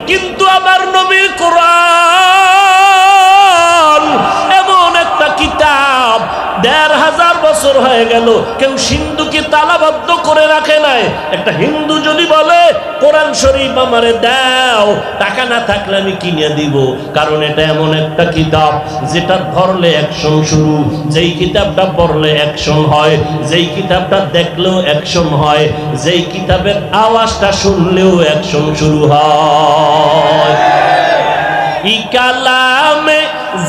কিন্তু আমার নবীর কোরআন এমন একটা কিতাব ১৫০০ বছর হয়ে গেল কেউ সিন্ধুকে তালাবদ্ধ করে রাখে নাই। একটা হিন্দু যদি বলে কোরআন শরীফ আমারে দাও, টাকা না থাকলে আমি কিনে দিব, কারণ এটা এমন একটা কিতাব যেটা ধরলে অ্যাকশন শুরু, যেই কিতাবটা পড়লে অ্যাকশন হয়, যেই কিতাবটা দেখলেও অ্যাকশন হয়, যেই কিতাবের আওয়াজটা শুনলেও অ্যাকশন শুরু হয়। ই কালামে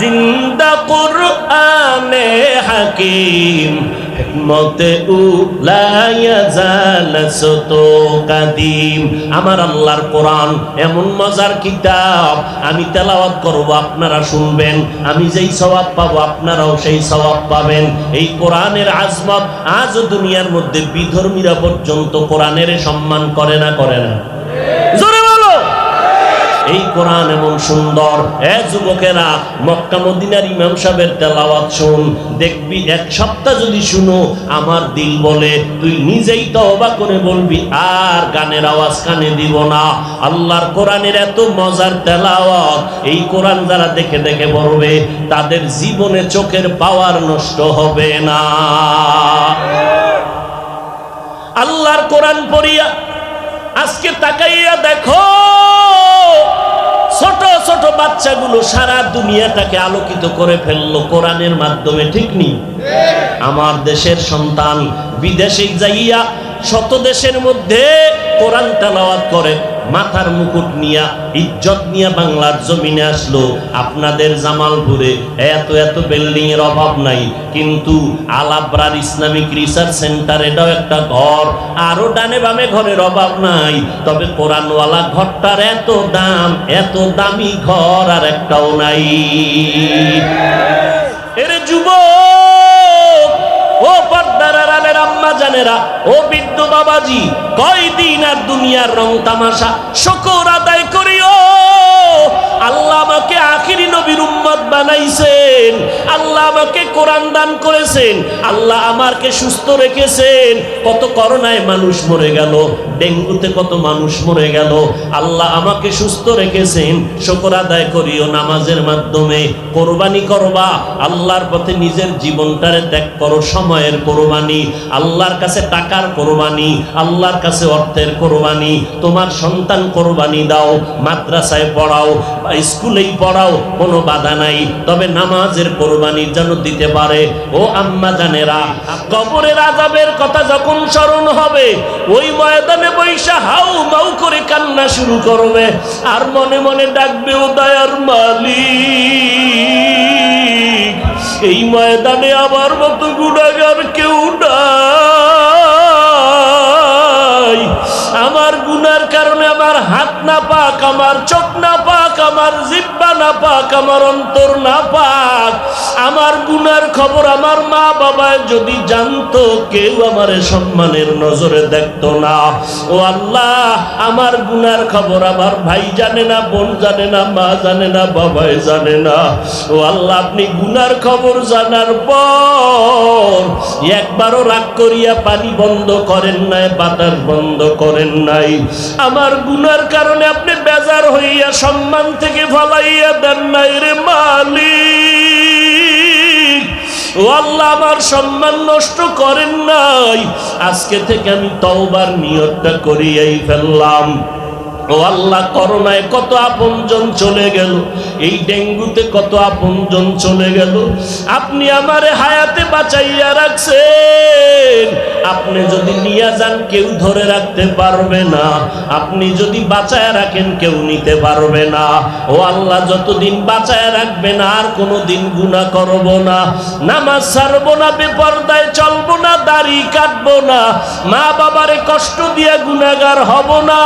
জিন্দা কুরআনে হাকিম হিকমতে উলায়া জালাসত কাদিম। আমার আল্লাহর কোরআন এমন মজার কিতাব, আমি তেলাওয়াত করব, আপনারা শুনবেন, আমি যেই সওয়াব পাবো আপনারাও সেই সওয়াব পাবেন। এই কোরআনের আজমত আজ দুনিয়ার মধ্যে বিধর্মীরা পর্যন্ত কোরআনের সম্মান করে না, করে না? জোরে বলো। এই কোরআন এমন সুন্দর। যুবকেরা, মক্কা মদিনার ইমাম সাহেবের তেলাওয়াত শুন, দেখবি এক সপ্তাহ যদি শুনো, আমার দিল বলে তুই নিজেই তওবা করে বলবি আর গানের আওয়াজ কানে দিব না। আল্লাহর কোরআনের এত মজার তেলাওয়াত, এই কোরআন যারা দেখে দেখে পড়বে তাদের জীবনে চোখের পাওয়ার নষ্ট হবে না। আল্লাহর কোরআন পড়িয়া আজকে তাকাইয়া দেখো, ছোট ছোট বাচ্চাগুলো সারা দুনিয়াটাকে আলোকিত করে ফেললো কোরআনের মাধ্যমে, ঠিক নি? আমার দেশের সন্তান বিদেশে যাইয়া শত দেশের মধ্যে কোরআন তেলাওয়াত করে, মাথার মুকুট নিয়া ইজ্জত নিয়া বাংলার জমিনে আসলো। আপনাদের জামালপুরে এত এত বিল্ডিং এর অভাব নাই, কিন্তু আলাবরার ইসলামিক রিসার্চ সেন্টার এটাও একটা ঘর, আরো ডানে বামে ঘরের অভাব নাই। তবে কোরআনওয়ালা ঘরটার এত দাম, এত দামি ঘর আর একটাও নাই। এরে যুবক, ও পর্দার আড়ালের আম্মা জানেরা, ও বৃদ্ধ বাবাজি, কয়দিন আর দুনিয়ার রং তামাশা, শুকর আদায় করিও। আল্লাহ আমাকে আখিরি নবীর উম্মত বানাইছেন, আল্লাহ আমাকে কোরআন দান করেছেন, আল্লাহ আমাকে সুস্থ রেখেছেন। কত করোনায় মানুষ মরে গেল, ডেঙ্গুতে কত মানুষ মরে গেল, আল্লাহ আমাকে সুস্থ রেখেছেন। শুকর আদায় করিও নামাজের মাধ্যমে। কোরবানি করবা, আল্লাহর পথে নিজের জীবনটারে ত্যাগ করো, সময়ের কোরবানি, আল্লাহর কাছে টাকার কোরবানি, আল্লাহর কাছে অর্থের কোরবানি। তোমার সন্তান কোরবানি দাও, মাদ্রাসায় পড়াও, স্কুলেই পড়াও, কোনো বাধা নাই, তবে নামাজের কোরবানি যেন দিতে পারে। ও আম্মা জানেরা, কবরের আযাবের কথা যখন স্মরণ হবে, ওই ময়দানে বৈশা হাউ মাউ করে কান্না শুরু করবে, আর মনে মনে ডাকবে, ও দয়ার মালিক, এই ময়দানে আমার মতো গুনাহগার কেউ নাই। আমার গুনার কারণে আমার হাত না পাক, আমার চোখ না পাক, আমার জিহ্বা না পাক, আমার অন্তর না পাক। আমার গুনার খবর আমার মা বাবা যদি জানতো, কেউ আমারে সম্মানের নজরে দেখতো না। ও আল্লাহ, আমার গুনার খবর আমার ভাই জানে না, বোন জানে না, মা জানে না, বাবাই জানে না। ও আল্লাহ, আপনি গুনার খবর জানার পর একবারও রাগ করিয়া পানি বন্ধ করেন নাই, বাতাস বন্ধ করেন নাই। আমার গুনার কারণে আপনি বেজার হইয়া সম্মান থেকে ফলাইয়া দেন নাই রে মালিক। ও আল্লাহ, আমার সম্মান নষ্ট করেন নাই। আজকে থেকে আমি তওবার নিয়তটা করিয়াই ফেললাম। ও আল্লাহ, করোনায় কত আপনজন চলে গেল, এই ডেঙ্গুতে কত আপনজন চলে গেল, আপনি আমারে হায়াতে বাঁচাইয়া রাখছেন। আপনি যদি নিয়ে যান কেউ ধরে রাখতে পারবে না, আপনি যদি বাঁচায় রাখেন কেউ নিতে পারবে না। ও আল্লাহ, যতদিন বাঁচায় রাখবেন আর কোনোদিন গুনাহ করব না, নামাজ ছাড়বো না, বেপরদায় চলবো না, দাড়ি কাটবো না, মা বাবারে কষ্ট দিয়া গুনাহগার হব না।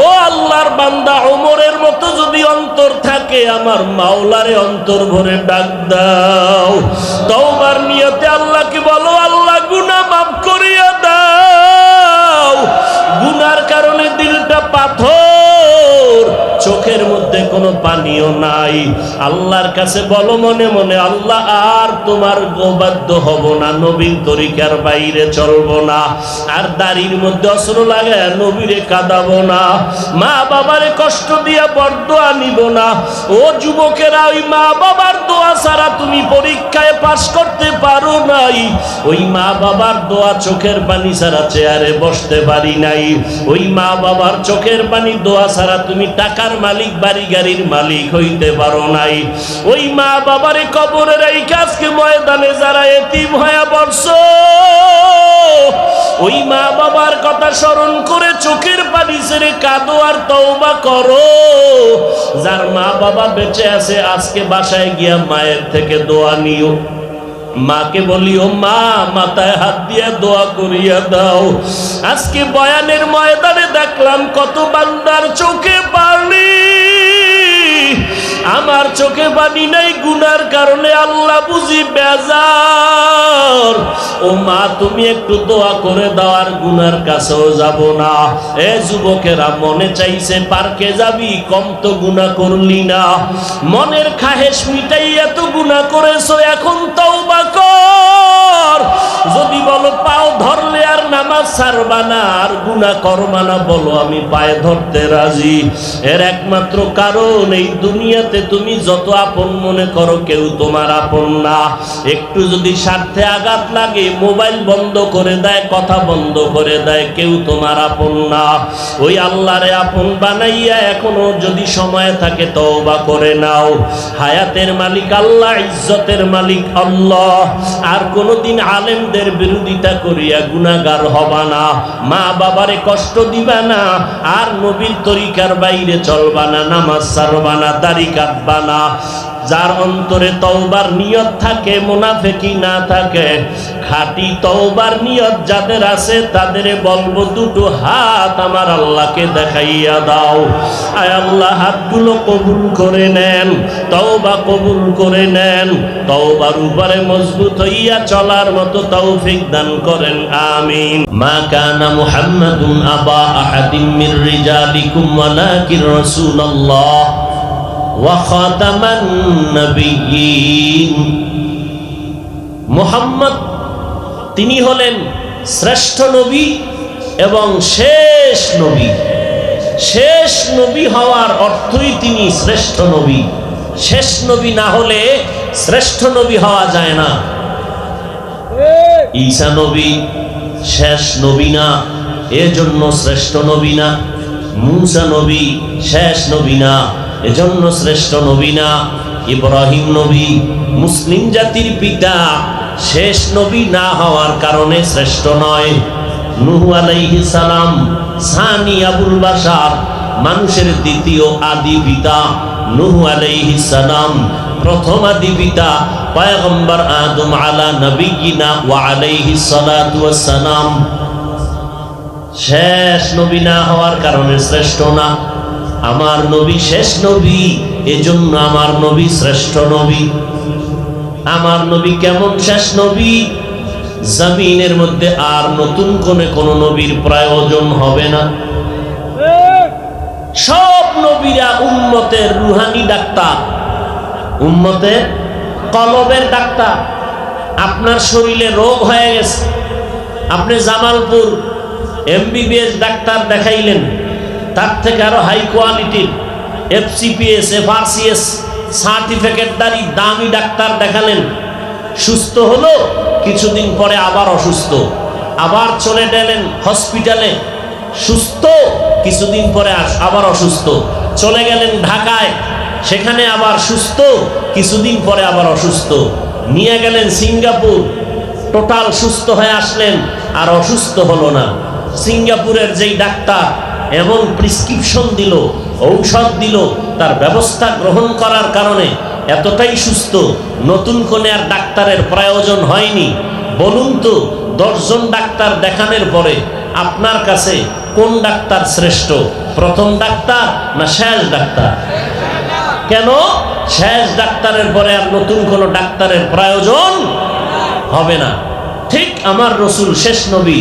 ও আল্লাহর বান্দা ওমরের মতো যদি অন্তর থাকে, আমার মাওলারে অন্তর ভরে ডাক দাও। তওবার নিয়তে আল্লাহকে বলো, আল্লাহ গুনাহ মাফ করিয়া দাও। গুনার কারণে দিলটা পাথর, চোখের মধ্যে কোন কোনো পানিও নাই। আল্লাহর কাছে বলো মনে মনে, আল্লাহ আর তোমার গোবাধ্য হব না, নবীর তরিকার বাইরে চলবো না, আর দাড়ির মধ্যে অস্ত্র লাগায় নবীরে কাঁদাবো না, মা বাবারে কষ্ট দিয়া বরদোয়া নিব না। ও যুবকেরা, ওই মা বাবার দোয়া ছাড়া তুমি পরীক্ষায় পাশ করতে পারো নাই। ওই মা বাবার দোয়া, চোখের পানি ছাড়া চেয়ারে বসতে পারি নাই। ওই মা বাবার চোখের পানি দোয়া ছাড়া তুমি টাকার মালিক, বাড়ি গাড়ির মালিক হইতে পারো নাই। ওই মা বাবারে কবরে রাইখা আজকে ময়দানে যারা এতিম হয়ে পড়ছো, ওই মা বাবার কথা স্মরণ করে চোখের পানি ছেড়ে কাঁদো আর তওবা করো। যার মা বাবা বেঁচে আছে আজকে বাসায় গিয়া মায়ের থেকে দোয়া নিও। মাকে বলিও, মা মাথায় হাত দিয়ে দোয়া করিয়া দাও। আজকে বয়ানের ময়দানে দেখলাম কত বান্দার চোখে পানি, আমার চোখে পানি নাই গুনার কারণে, আল্লাহ বুঝি বেজার। ও মা, তুমি একটু দোয়া করে দাও, আর গুনার কাছেও যাব না। এ যুবকেরা, মনে চাইছে পার্কে যাবি, কম তো গুনাহ করলি না। মনের খাহেশ মিটাই এত গুনাহ করেছো, এখন তওবা কর। যদি বলো পাও ধরলে আর নামাজ ছাড়বা না, আর গুনাহ করবা না, বলো আমি পায়ে ধরতে রাজি। এর একমাত্র কারণ, এই দুনিয়াতে তুমি যত আপন মনে করো, কেউ তোমার আপন না। একটু যদি স্বার্থে আঘাত লাগে, মোবাইল বন্ধ করে দেয়, কথা বন্ধ করে দেয়, কেউ তোমার আপন না। ওই আল্লাহরে আপন বানাইয়া এখনো যদি সময় থাকে তওবা করে নাও। হায়াতের মালিক আল্লাহ, ইজ্জতের মালিক আল্লাহ। আর কোনোদিন আলেমদের বিরোধিতা করিয়া গুনাহগার হবা না, মা বাবারে কষ্ট দিবা না, আর নবীর তরিকার বাইরে চলবা না, নামাজ ছাড়বা না, দাড়ি কাটবা না। যার অন্তরে তওবার নিয়ত থাকে, মুনাফিকি না থাকে, খাঁটি তওবার নিয়ত যাদের আছে, তাদের বলবো দুটো হাত আমার আল্লাহকে দেখাইয়া দাও। আয় আল্লাহ, হাতগুলো কবুল করে নেন, তওবা কবুল করে নেন, তওবার উপরে মজবুত হইয়া চলার মতো তৌফিক দান করেন, আমিন। মা কানা মুহাম্মাদুন আবা আহাদিম মির রিজালিকুম ওয়ালাকিন রাসূলুল্লাহ ওয়া খাতামান নবিয়্যিন। মুহাম্মদ তিনি হলেন শ্রেষ্ঠ নবী এবং শেষ নবী। শেষ নবী হওয়ার অর্থই তিনি শ্রেষ্ঠ নবী। শেষ নবী না হলে শ্রেষ্ঠ নবী হওয়া যায় না। ঈসা নবী শেষ নবী না, এজন্য শ্রেষ্ঠ নবী না। মূসা নবী শেষ নবী না, এজন্য শ্রেষ্ঠ নবী না। ইব্রাহিম নবী মুসলিম জাতির পিতা, শেষ নবী না হওয়ার কারণে শ্রেষ্ঠ নয়। নূহ আলাইহিস সালাম সানি আবুল বাশার, মানুষের দ্বিতীয় আদি পিতা। নূহ আলাইহিস সালাম প্রথম আদি পিতা, পয়গম্বর আদম আলা নবিয়িনা ওয়া আলাইহিস সালাতু ওয়াস সালাম। শেষ নবী না হওয়ার কারণে শ্রেষ্ঠ না। আমার নবী শেষ নবী, এজন্য আমার নবী শ্রেষ্ঠ নবী। আমার নবী কেমন শেষ নবী? জমিনের মধ্যে আর নতুন কোন নবীর প্রয়োজন হবে না। সব নবীরা উম্মতের রুহানি ডাক্তার, উম্মতের কলবের ডাক্তার। আপনার শরীরে রোগ হয়ে গেছে, আপনি জামালপুর এমবিবিএস ডাক্তার দেখাইলেন, তার থেকে আরো হাই কোয়ালিটির এফসিপিএস, এফআরসিএস সার্টিফিকেটদারি দামি ডাক্তার দেখালেন, সুস্থ হলো, কিছুদিন পরে আবার অসুস্থ, আবার চলে গেলেন হসপিটালে, সুস্থ, কিছুদিন পরে আবার অসুস্থ, চলে গেলেন ঢাকায়, সেখানে আবার সুস্থ, কিছুদিন পরে আবার অসুস্থ, নিয়ে গেলেন সিঙ্গাপুর, টোটাল সুস্থ হয়ে আসলেন, আর অসুস্থ হলো না। সিঙ্গাপুরের যেই ডাক্তার এমন প্রেসক্রিপশন দিল, ঔষধ দিল, তার ব্যবস্থা গ্রহণ করার কারণে এতটাই সুস্থ, নতুন কোন আর ডাক্তারের প্রয়োজন হয়নি। বলুন তো, 10 জন ডাক্তার দেখানোর পরে আপনার কাছে কোন ডাক্তার শ্রেষ্ঠ? প্রথম ডাক্তার না শেষ ডাক্তার? কেন? শেষ ডাক্তারের পরে আর নতুন কোন ডাক্তারের প্রয়োজন হবে না। ঠিক আমার রসুল শেষ নবী,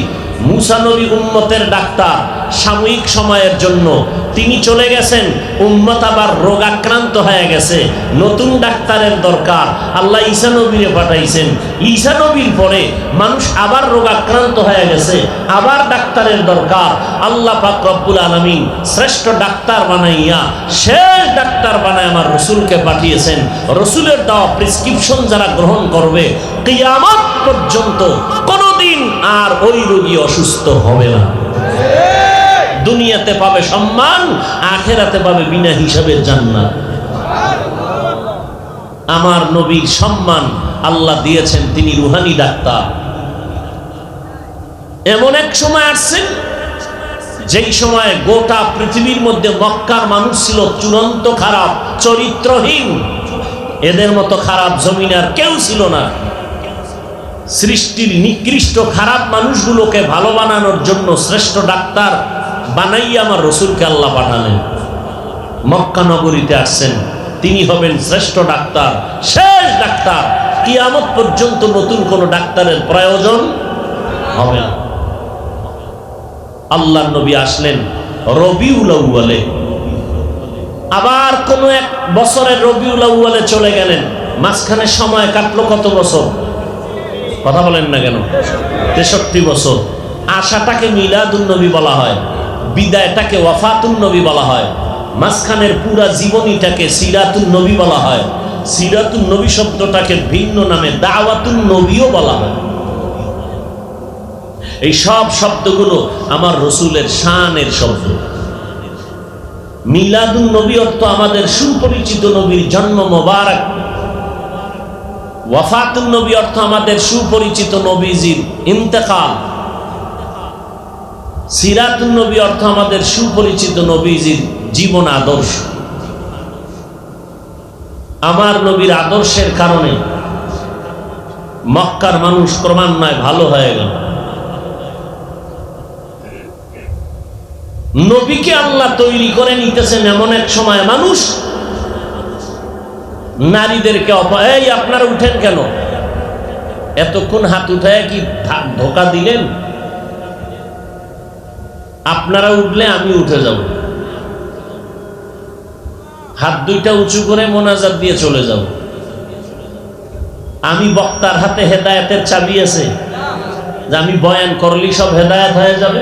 মুসা নবী উম্মতের ডাক্তার, সাময়িক সময়ের জন্য তিনি চলে গেছেন, উম্মত আবার রোগাক্রান্ত হয়ে গেছে, নতুন ডাক্তারের দরকার। আল্লাহ ঈসা নবীরে পাঠাইছেন। ঈসা নবীর পরে মানুষ আবার রোগাক্রান্ত হয়ে গেছে, আবার ডাক্তারের দরকার। আল্লাহ পাক রব্বুল আলামিন শ্রেষ্ঠ ডাক্তার বানাইয়া, শেষ ডাক্তার বানায় আমার রসুলকে পাঠিয়েছেন। রসুলের দেওয়া প্রেসক্রিপশন যারা গ্রহণ করবে, কিয়ামত পর্যন্ত কোনোদিন আর ওই রোগী অসুস্থ হবে না। দুনিয়াতে পাবে সম্মান, আখেরাতে পাবে বিনা হিসাবের জান্নাত। আমার নবীর সম্মান আল্লাহ দিয়েছেন, তিনি রুহানি ডাক্তার। এমন এক সময় আসছেন যেই সময় গোটা পৃথিবীর মধ্যে মক্কার মানুষ ছিল চূড়ান্ত খারাপ, চরিত্রহীন। এদের মতো খারাপ জমিনে আর কেউ ছিল না। সৃষ্টির নিকৃষ্ট খারাপ মানুষগুলোকে ভালো বানানোর জন্য শ্রেষ্ঠ ডাক্তার বানাইয়া আমার রসুলকে আল্লাহ পাঠালেন। মক্কা নগরীতে আসছেন, তিনি হবেন শ্রেষ্ঠ ডাক্তার, শেষ ডাক্তার। কিয়ামত পর্যন্ত নতুন কোন ডাক্তারের প্রয়োজন হবে না। আল্লাহর নবী আসলেন রবিউল আউয়ালে, আবার কোন এক বছরের রবিউল আউয়ালে চলে গেলেন। মাঝখানে সময় কাটলো কত বছর? কথা বলেন না কেন? 63 বছর। আশাটাকে মিলাদুন নবী বলা হয়, বিদায়টাকে ওয়াফাতুন নবী বলা হয়, মাঝখানের পুরা জীবনীটাকে সিরাতুন নবী বলা হয়। সিরাতুন নবী শব্দটাকে ভিন্ন নামে দাওয়াতুন নবীও বলা হয়। এই সব শব্দগুলো আমার রসুলের শানের শব্দ। মিলাদুন নবী অর্থ আমাদের সুপরিচিত নবীর জন্ম মোবারক। ওয়াফাতুন নবী অর্থ আমাদের সুপরিচিত নবীজির ইন্তেকাল। সিরাতুন নবী অর্থ আমাদের সুপরিচিত নবীজির জীবন আদর্শ। আমার নবীর আদর্শের কারণে মক্কার মানুষ ক্রমান্বয়ে ভালো হয়ে গেল। নবীকে আল্লাহ তৈরি করে নিতেছেন এমন এক সময় মানুষ নারীদেরকে এই আপনারা উঠেন কেন? এতক্ষণ হাত উঠায় কি ধোকা দিলেন? আপনারা উঠলে আমি উঠে যাব। হাত দুইটা উঁচু করে মোনাজাত দিয়ে চলে যাব। আমি বক্তার হাতে হেদায়েতের চাবি আছে যে আমি বয়ান করলি সব হেদায়েত হয়ে যাবে?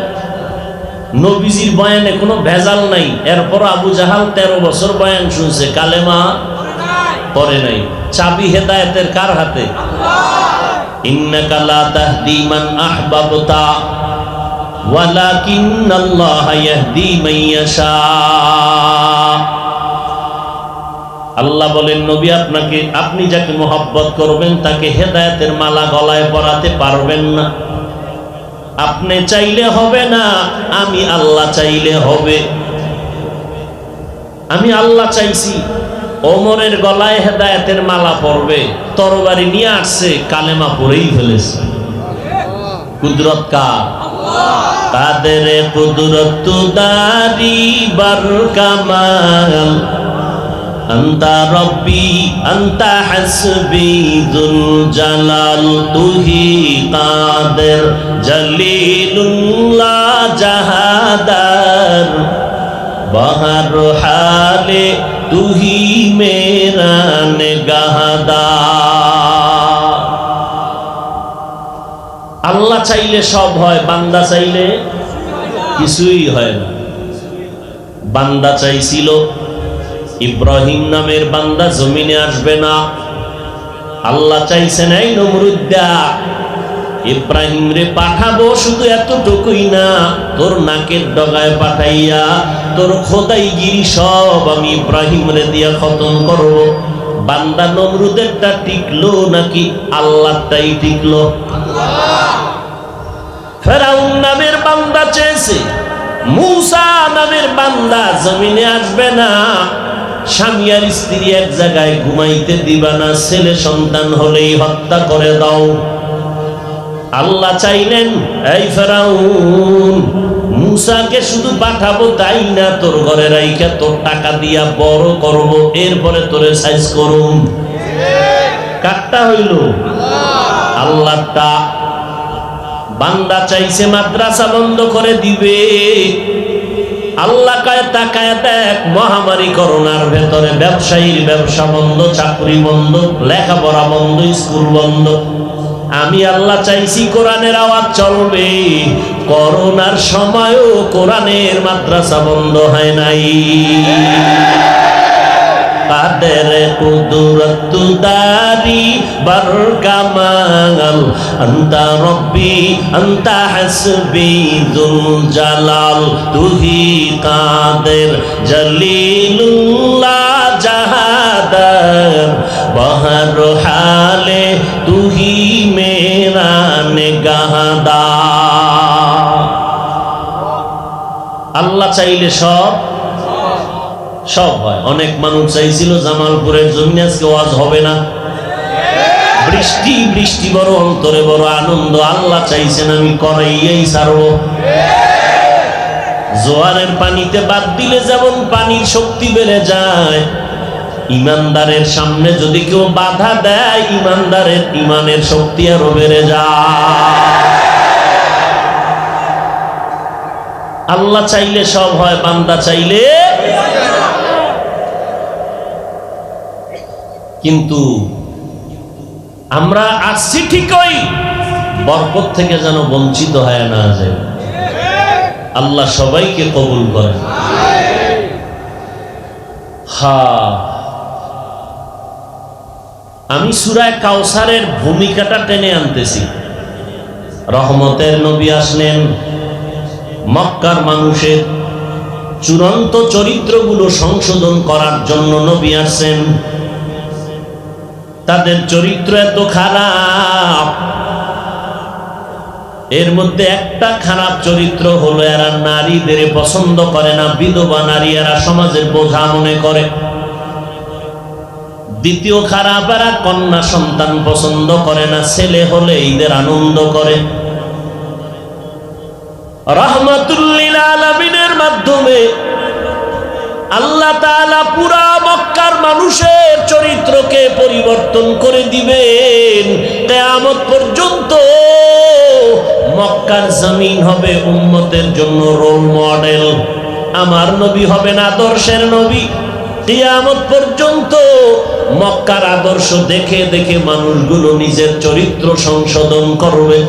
নবীজির বয়ানে কোনো ভেজাল নাই। এরপর আবু জাহাল 13 বছর বয়ান শুনছে, কালেমা পড়ে নাই। চাবি হেদায়েতের কার হাতে? ইন্নাকা লা তাহদি মান আহবাবতা ওয়ালাকিন্নাল্লাহা ইয়াহদি মান ইয়াশা। আল্লাহ বলেন, নবী আপনাকে, আপনি যাকে মহব্বত করবেন তাকে হেদায়েতের মালা গলায় পরাতে পারবেন না। আপনি চাইলে হবে না, আমি আল্লাহ চাইলে হবে। আমি আল্লাহ চাইছি ওমরের গলায় হেদায়েতের মালা পরবে, তরবারি নিয়ে আসছে, কালেমা পড়েই ফেলেছে। কুদরত কার? কাদের কুদরত দারি বার কামাল, আন্তা রব্বি আন্তা হাসবি যুল জালাল, তুহি কাদের জলিলুল্লাহ জাহাদার, বাহার হালে তুহি মেরা নিগাহদার। আল্লাহ চাইলে সব হয়, বান্দা চাইলে কিছুই হয় না। বান্দা চাইছিল ইব্রাহিম নামের বান্দা জমিনে আসবে না। আল্লাহ চাইছেন এই নমরুদ্দা ইব্রাহিম রে পাঠাবো, শুধু এতটুকুই না, তোর নাকের ডগায় পাঠাইয়া তোর খোদাইগিরি সব আমি ইব্রাহিম রে দিয়া খতম করব। বান্দা নমরুদেরটা টিকলো নাকি আল্লাহটাই টিকলো? ফেরাউন নামের বান্দা চেয়েছে, মূসা নামের বান্দা জমিনে আসবে না। স্বামী আর স্ত্রী এক জায়গায় ঘুমাইতে দিবা না, ছেলে সন্তান হলেই হত্যা করে দাও। আল্লাহ চাইলেন এই ফেরাউন, মূসাকে শুধু পাঠাবো তাই না, তোর ঘরে রাইখা তোর টাকা দিয়া বড় করব, এরপরে তোরে সাইজ করুম। কাটটা হইল আল্লাহটা। বান্দা চাইছে মাদ্রাসা বন্ধ করে দিবে, আল্লাহ কয় তাকায় দেখ মহামারী করোনার ভেতরে ব্যবসায়ীর ব্যবসা বন্ধ, চাকরি বন্ধ, লেখাপড়া বন্ধ, স্কুল বন্ধ। আমি আল্লাহ চাইছি কোরআনের আওয়াজ চলবে, করোনার সময়ও কোরআনের মাদ্রাসা বন্ধ হয় নাই। কাদের কুদরত দারি বরকামাল আনতা রব্বি আনতা হাসবি যুল জালাল তুহি কাদের জলিলুল্লাহ জাহাদার বহর হালে তুহি মেরা নিগাহদার। আল্লাহ চাইলে সব হয়। অনেক মানুষ চাইছিল জামালপুরের জন্য আজকে ওয়াজ হবে না, বৃষ্টি বড়, অন্তরে বড় আনন্দ। আল্লাহ চাইছেন আমি করাইয়াই ছাড়বো। জোয়ারের পানিতে বাদ দিলে যেমন পানির শক্তি বেড়ে যায়, ইমানদারের সামনে যদি কেউ বাধা দেয়, ইমানদারের ইমানের শক্তি আরো বেড়ে যায়। আল্লাহ চাইলে সব হয়, বান্দা চাইলে। কিন্তু আমরা আসছি ঠিকই, বরকত থেকে যেন বঞ্চিত হয় না যায়। আল্লাহ সবাইকে কবুল করেন। আমি সূরা কাউসারের ভূমিকাটা টেনে আনতেছি। রহমতের নবী আসলেন, মক্কার মানুষের চূড়ান্ত চরিত্রগুলো সংশোধন করার জন্য নবী আসছেন। তাদের চরিত্র এত খারাপ, এর মধ্যে একটা খারাপ চরিত্র হলো এরা নারীদের পছন্দ করে না, বিধবা নারী এরা সমাজের বোঝা মনে করে। দ্বিতীয় খারাপ, এরা কন্যা সন্তান পছন্দ করে না, ছেলে হলে ঈদের আনন্দ করে। রাহমাতুল লিল আলামিনের মাধ্যমে আল্লাহ তাআলা পুরা মক্কার মানুষের চরিত্রকে পরিবর্তন করে দিবেন। কিয়ামত পর্যন্ত মক্কার জমিন হবে উম্মতের জন্য রোল মডেল। আমার নবী হবেন আদর্শের নবী। কিয়ামত পর্যন্ত মক্কার আদর্শ দেখে দেখে মানুষগুলো নিজের চরিত্র সংশোধন করবে।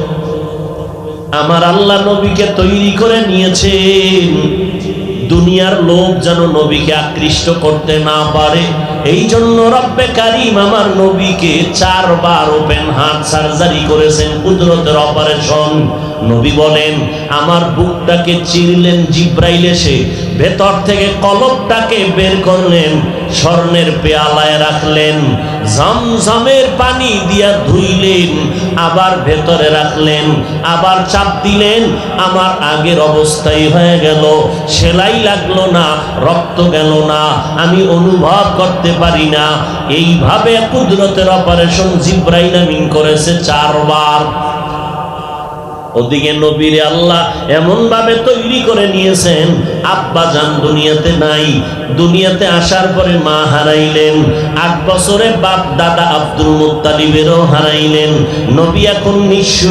আমার আল্লাহ নবীকে তৈরি করে নিয়েছেন, দুনিয়ার লোক যেন নবীকে আকৃষ্ট করতে না পারে। এই জন্য রব্বে কারীম আমার নবীকে 4 বার ওপেন হার্ট সার্জারি করেছেন, কুদরতের অপারেশন। নবী বলেন, আমার বুকটাকে চিরলেন জিব্রাইল এসে, ভেতর থেকে কলবটাকে বের করলেন, স্বর্ণের পেয়ালায় রাখলেন, ঝমঝমের পানি দিয়া ধুইলেন, আবার ভেতরে রাখলেন, আবার চাপ দিলেন, আমার আগের অবস্থায় হয়ে গেল। সেলাই লাগলো না, রক্ত গেল না, আমি অনুভব করতে পারি না। এইভাবে কুদরতের অপারেশন জিব্রাইল আমিন করেছে 4 বার। ওদিকে নবীরে আল্লাহ এমন ভাবে তৈরি করে নিয়েছেন, আব্বা জান দুনিয়াতে নাই, দুনিয়াতে আসার পরে মা হারাইলেন, 8 বছরে বাপ দাদা আব্দুল মুত্তালিবেরও হারাইলেন। নবী এখন নিঃস্ব,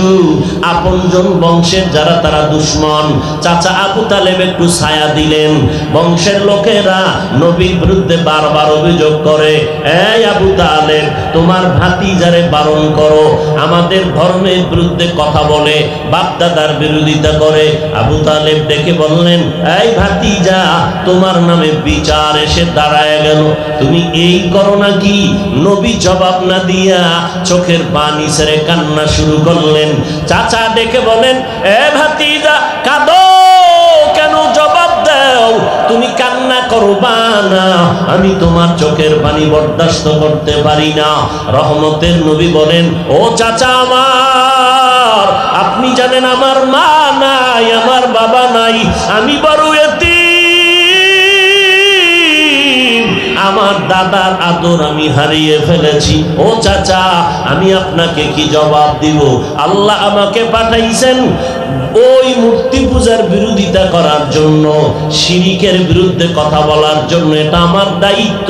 আপনজন বংশের যারা তারা দুশ্মন। চাচা আবু তালেব একটু ছায়া দিলেন, বংশের লোকেরা নবীর বিরুদ্ধে বারবার অভিযোগ করে, এই আবু তালেব তোমার ভাতিজারে বারণ করো, আমাদের ধর্মের বিরুদ্ধে কথা বলে, বাপ দাদার বিরোধিতা করে। আবু তালেব ডেকে বললেন, এই ভাতিজা তোমার নামে বিচার এসে দাঁড়ায় গেল, তুমি এই করো নাকি? নবী জবাব না দিয়া চোখের পানি ছেড়ে কান্না শুরু করলেন। চাচা ডেকে বলেন, এ ভাতিজা কাঁদো কেন? জবাব দাও, তুমি কান্না করবা না, আমি তোমার চোখের পানি বরদাস্ত করতে পারি না। রহমতের নবী বলেন, ও চাচা আমার, আপনি জানেন আমার মা নাই, আমার বাবা নাই, আমি বড় এতিম, আমার দাদার আদর আমি হারিয়ে ফেলেছি। ও চাচা, আমি আপনাকে কি জবাব দিব? আল্লাহ আমাকে পাঠাইছেন ওই মূর্তি পূজার বিরোধিতা করার জন্য, শিরিকের বিরুদ্ধে কথা বলার জন্য। এটা আমার দায়িত্ব,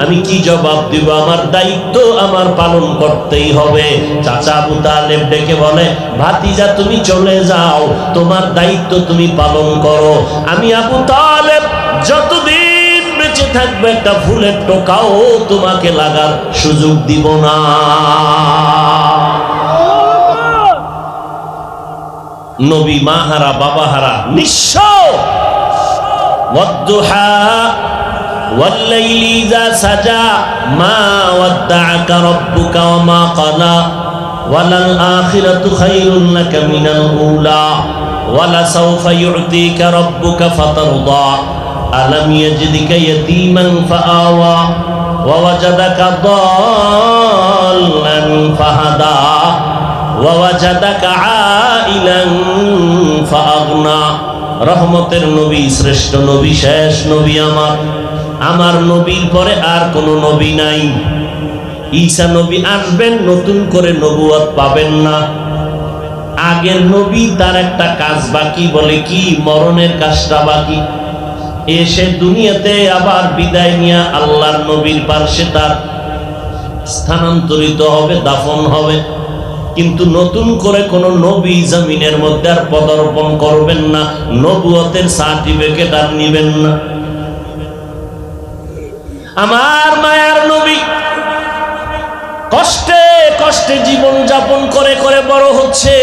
আমি কি জবাব দিব? আমার দায়িত্ব আমার পালন করতেই হবে। চাচা আবু তালেব ডেকে বলে, ভাতিজা তুমি চলে যাও, তোমার দায়িত্ব তুমি পালন করো। আমি আবু তালেব যতদিন বেঁচে থাকবে একটা ফুলের টোকাও তোমাকে লাগার সুযোগ দিব না। নবী মাহারা, বাবাহারা, নিঃস্ব। ওয়াদ্দুহা ওয়াল্লাইলি ইযা সাজা মা ওয়াদ্দাআকা রাব্বুকা ওয়া মা ক্বালা ওয়ালাল আখিরাতু খায়রুল লাকা মিনাল উলা ওয়ালা সাওফা ইউতিকা রাব্বুকা ফাতারদা আলাম ইয়াজিদকা ইয়াতীমান ফাআওয়া ওয়া ওয়াজাদাকা দাল্লান ফাহাদা ওয়াজাদাকা আইলান ফাআগনা। রহমতের নবী, শ্রেষ্ঠ নবী, শেষ নবী আমার নবীর পরে আর কোনো নবী নাই। ঈসা নবী আসবেন, নতুন করে নবুয়ত পাবেন না। আগের নবী তার একটা কাজ বাকি, বলে কি? মরণের কাজটা বাকি। এসে দুনিয়াতে আবার বিদায় নিয়ে আল্লাহর নবীর পাশে তার স্থানান্তরিত হবে, দাফন হবে। কিন্তু নতুন করে কোন নবী জমিনের মধ্যে আর পদার্পণ করবেন না, নবুয়তের সার্টিফিকেট আর নিবেন না। আমার মায়ার নবী কষ্টে কষ্টে জীবন যাপন করে করে বড় হচ্ছে।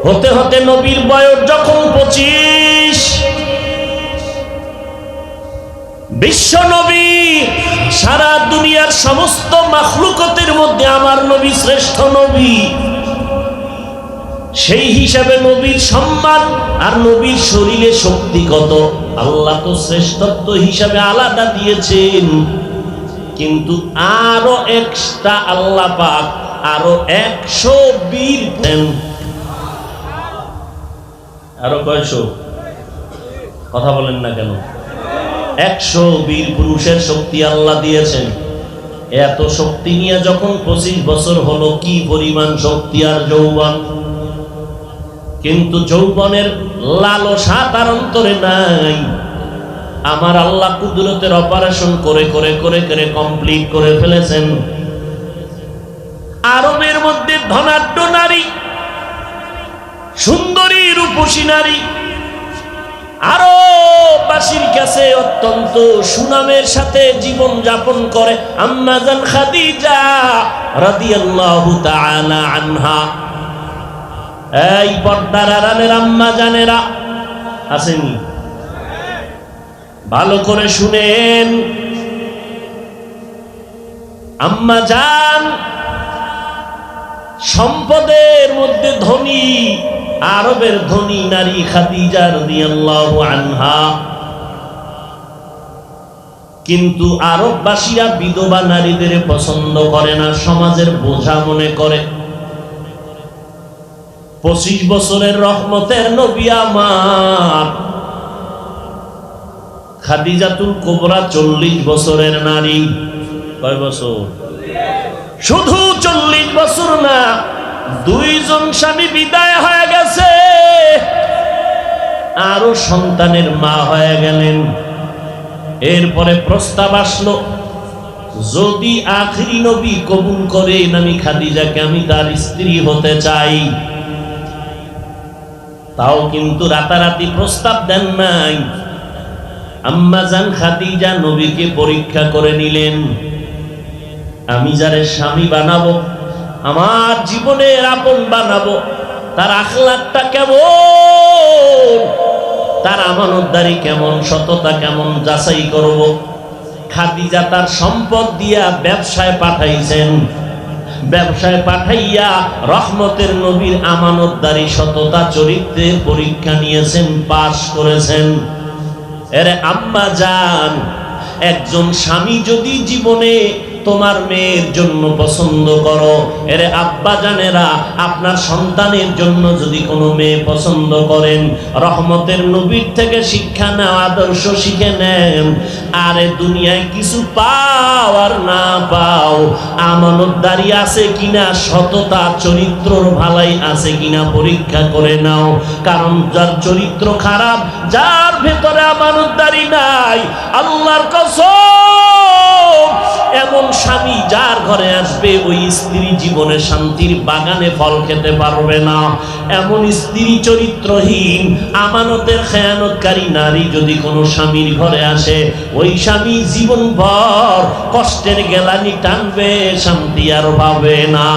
হতে হতে নবীর বয়স যখন 25, বিশ্ব নবী, সারা দুনিয়ার সমস্ত মাখলুকতের মধ্যে আমার নবী শ্রেষ্ঠ নবী। সেই হিসাবে নবীর সম্মান আর নবীর শরীরে শক্তি কত, আল্লাহ তো শ্রেষ্ঠত্ব হিসাবে আলাদা দিয়েছেন। কিন্তু আরো এক্সট্রা আল্লাহ পাক আরো 100 বীর দেন। আরো কয়শো? কথা বলেন না কেন? 100 বীর পুরুষের শক্তি আল্লাহ দিয়েছেন। এত শক্তি নিয়ে যখন 25 বছর হলো, কি পরিমাণ শক্তি আর যৌবন! কিন্তু যৌবনের লালসা তার অন্তরে নাই। আমার আল্লাহ কুদরতের অপারেশন করে করে করে করে কমপ্লিট করে ফেলেছেন। আরবের মধ্যে ধনাঢ্য নারী, সুন্দরী রূপসী নারী, আরববাসীর কাছে অত্যন্ত সুনামের সাথে জীবন যাপন করে আম্মা জান খাদিজা রাদিয়াল্লাহু তাআলা আনহা। এই পর্দার আড়ালের আম্মা জানেরা আসেনি? ভালো করে শুনেন। আম্মা জান সম্পদের মধ্যে ধনী, আরবের ধনী নারী খাদিজা রাদিয়াল্লাহু আনহা। কিন্তু আরববাসীরা বিধবা নারীদের পছন্দ করে না, সমাজের বোঝা মনে করে। 25 বছরের রহমতের নবী আমার খাদিজাতুল কুবরা 40 বছরের নারী। কয় বছর? শুধু 40 বছর না, 2 জন স্বামী বিদায় হয়ে গেছে, আরো সন্তানের মা হয়ে গেলেন। এরপরে প্রস্তাব আসলো, যদি আখিরি নবী কবুল করেন আমি খাদিজাকে আমি তার স্ত্রী হতে চাই। তাও কিন্তু রাতারাতি প্রস্তাব দেন নাই। আম্মা জান খাদিজা নবীকে পরীক্ষা করে নিলেন। আমি যারে স্বামী বানাবো, আমার জীবনের আপন বানাবো, তার আখলাকটা কেমন, তার আমানতদারি কেমন, সততা কেমন যাচাই করব। খাদিজা তার সম্পদ দিয়া ব্যবসায় পাঠাইছেন। ব্যবসায় পাঠাইয়া রহমতের নবীর আমানতদারি, সততা, চরিত্রের পরীক্ষা নিয়েছেন, পাশ করেছেন। এর আম্মা জান, একজন স্বামী যদি জীবনে তোমার মেয়ের জন্য পছন্দ করো, এর আব্বা জানেরা আপনার সন্তানের জন্য যদি কোনো মেয়ে পছন্দ করেন, রহমতের নবীর থেকে শিক্ষা নেওয়া, আদর্শ শিখে নেন। আর আরে দুনিয়ায় কিছু পাও আর না পাও, আমানতদারি আছে কিনা, সততা চরিত্রর ভালাই আছে কিনা পরীক্ষা করে নাও। কারণ যার চরিত্র খারাপ, যার ভেতরে আমানতদারি নাই, আল্লাহর কসম এমন স্বামী যার ঘরে আসবে ওই স্ত্রী জীবনে শান্তির বাগানে ফল খেতে পারবে না। এমন স্ত্রী চরিত্রহীন আমানতের খেয়ানতকারী নারী যদি কোনো স্বামীর ঘরে আসে, ওই স্বামী জীবনভর কষ্টের গেলানি টানবে, শান্তি আর পাবে না।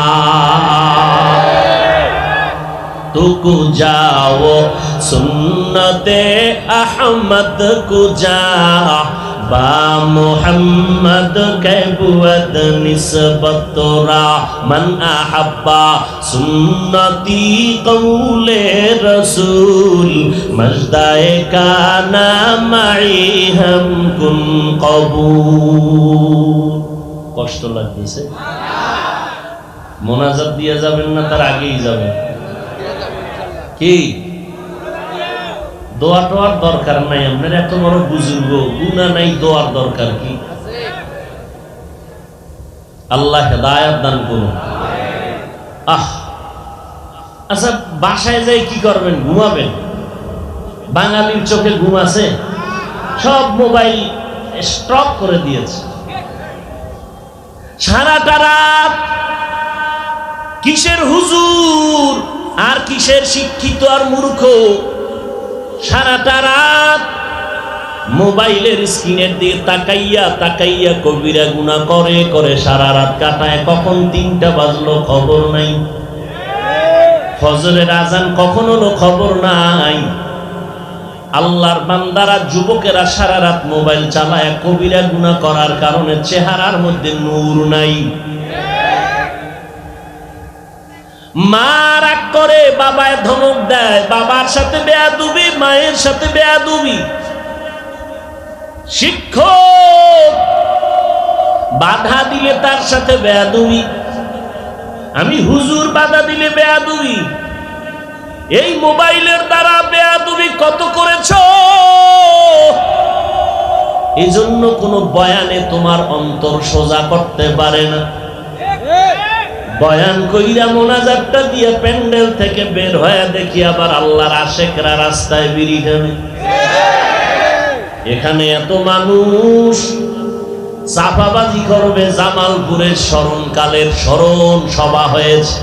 तुकु जाओ सुन्नते अहमद को जा बा मोहम्मद के बुअद निस्बतोरा मन अहब्बा सुन्नती कौले रसूल मजदाए काना माई हम कुन कबूल। কষ্ট লাগতেছে? মোনাজাত দিয়ে যাবেন না তার আগেই যাবেন? কি দোয়া টোয়ার দরকার নাই, আপনার এত বড় বুজুর্গ, গুনাহ নাই, দোয়ার দরকার কি? আল্লাহ হেদায়েত দান করুন। আচ্ছা, বাসায় যাই কি করবেন? ঘুমাবেন? বাঙালির চোখে ঘুম আছে? সব মোবাইল স্টপ করে দিয়েছে। সারাটা রাত কিসের হুজুর আর কিসের শিক্ষিত আর মূর্খ, সারাটা রাত মোবাইলের স্ক্রিনের দিকে তাকাইয়া তাকাইয়া কবিরা গুনাহ করে করে সারা রাত কাটায়। কখন 3টা বাজলো খবর নাই, ফজরের আজান কখন হলো খবর নাই। আল্লাহর বান্দারা, যুবকেরা সারা রাত মোবাইল চালায় কবিরা গুনাহ করার কারণে চেহারার মধ্যে নূর নাই। মা রাগ করে, বাবায় ধমক দেয়, বাবার সাথে বেয়াদবি, মায়ের সাথে বেয়াদবি। শিক্ষক বাধা দিলে তার সাথে বেয়াদবি, আমি হুজুর বাধা দিলে বেয়াদবি। এই মোবাইলের দ্বারা বেয়াদবি কত করেছো। এই জন্য কোনো বয়ানে তোমার অন্তর সোজা করতে পারে না। বয়ান কইরা মোনাজাতটা দিয়ে প্যান্ডেল থেকে বের হয়ে দেখি আবার আল্লাহর আশেকরা রাস্তায় বেরিয়ে যাবে। এখানে এত মানুষ চাপাবাজি করবে, জামালপুরের স্মরণকালের স্মরণ সভা হয়েছে।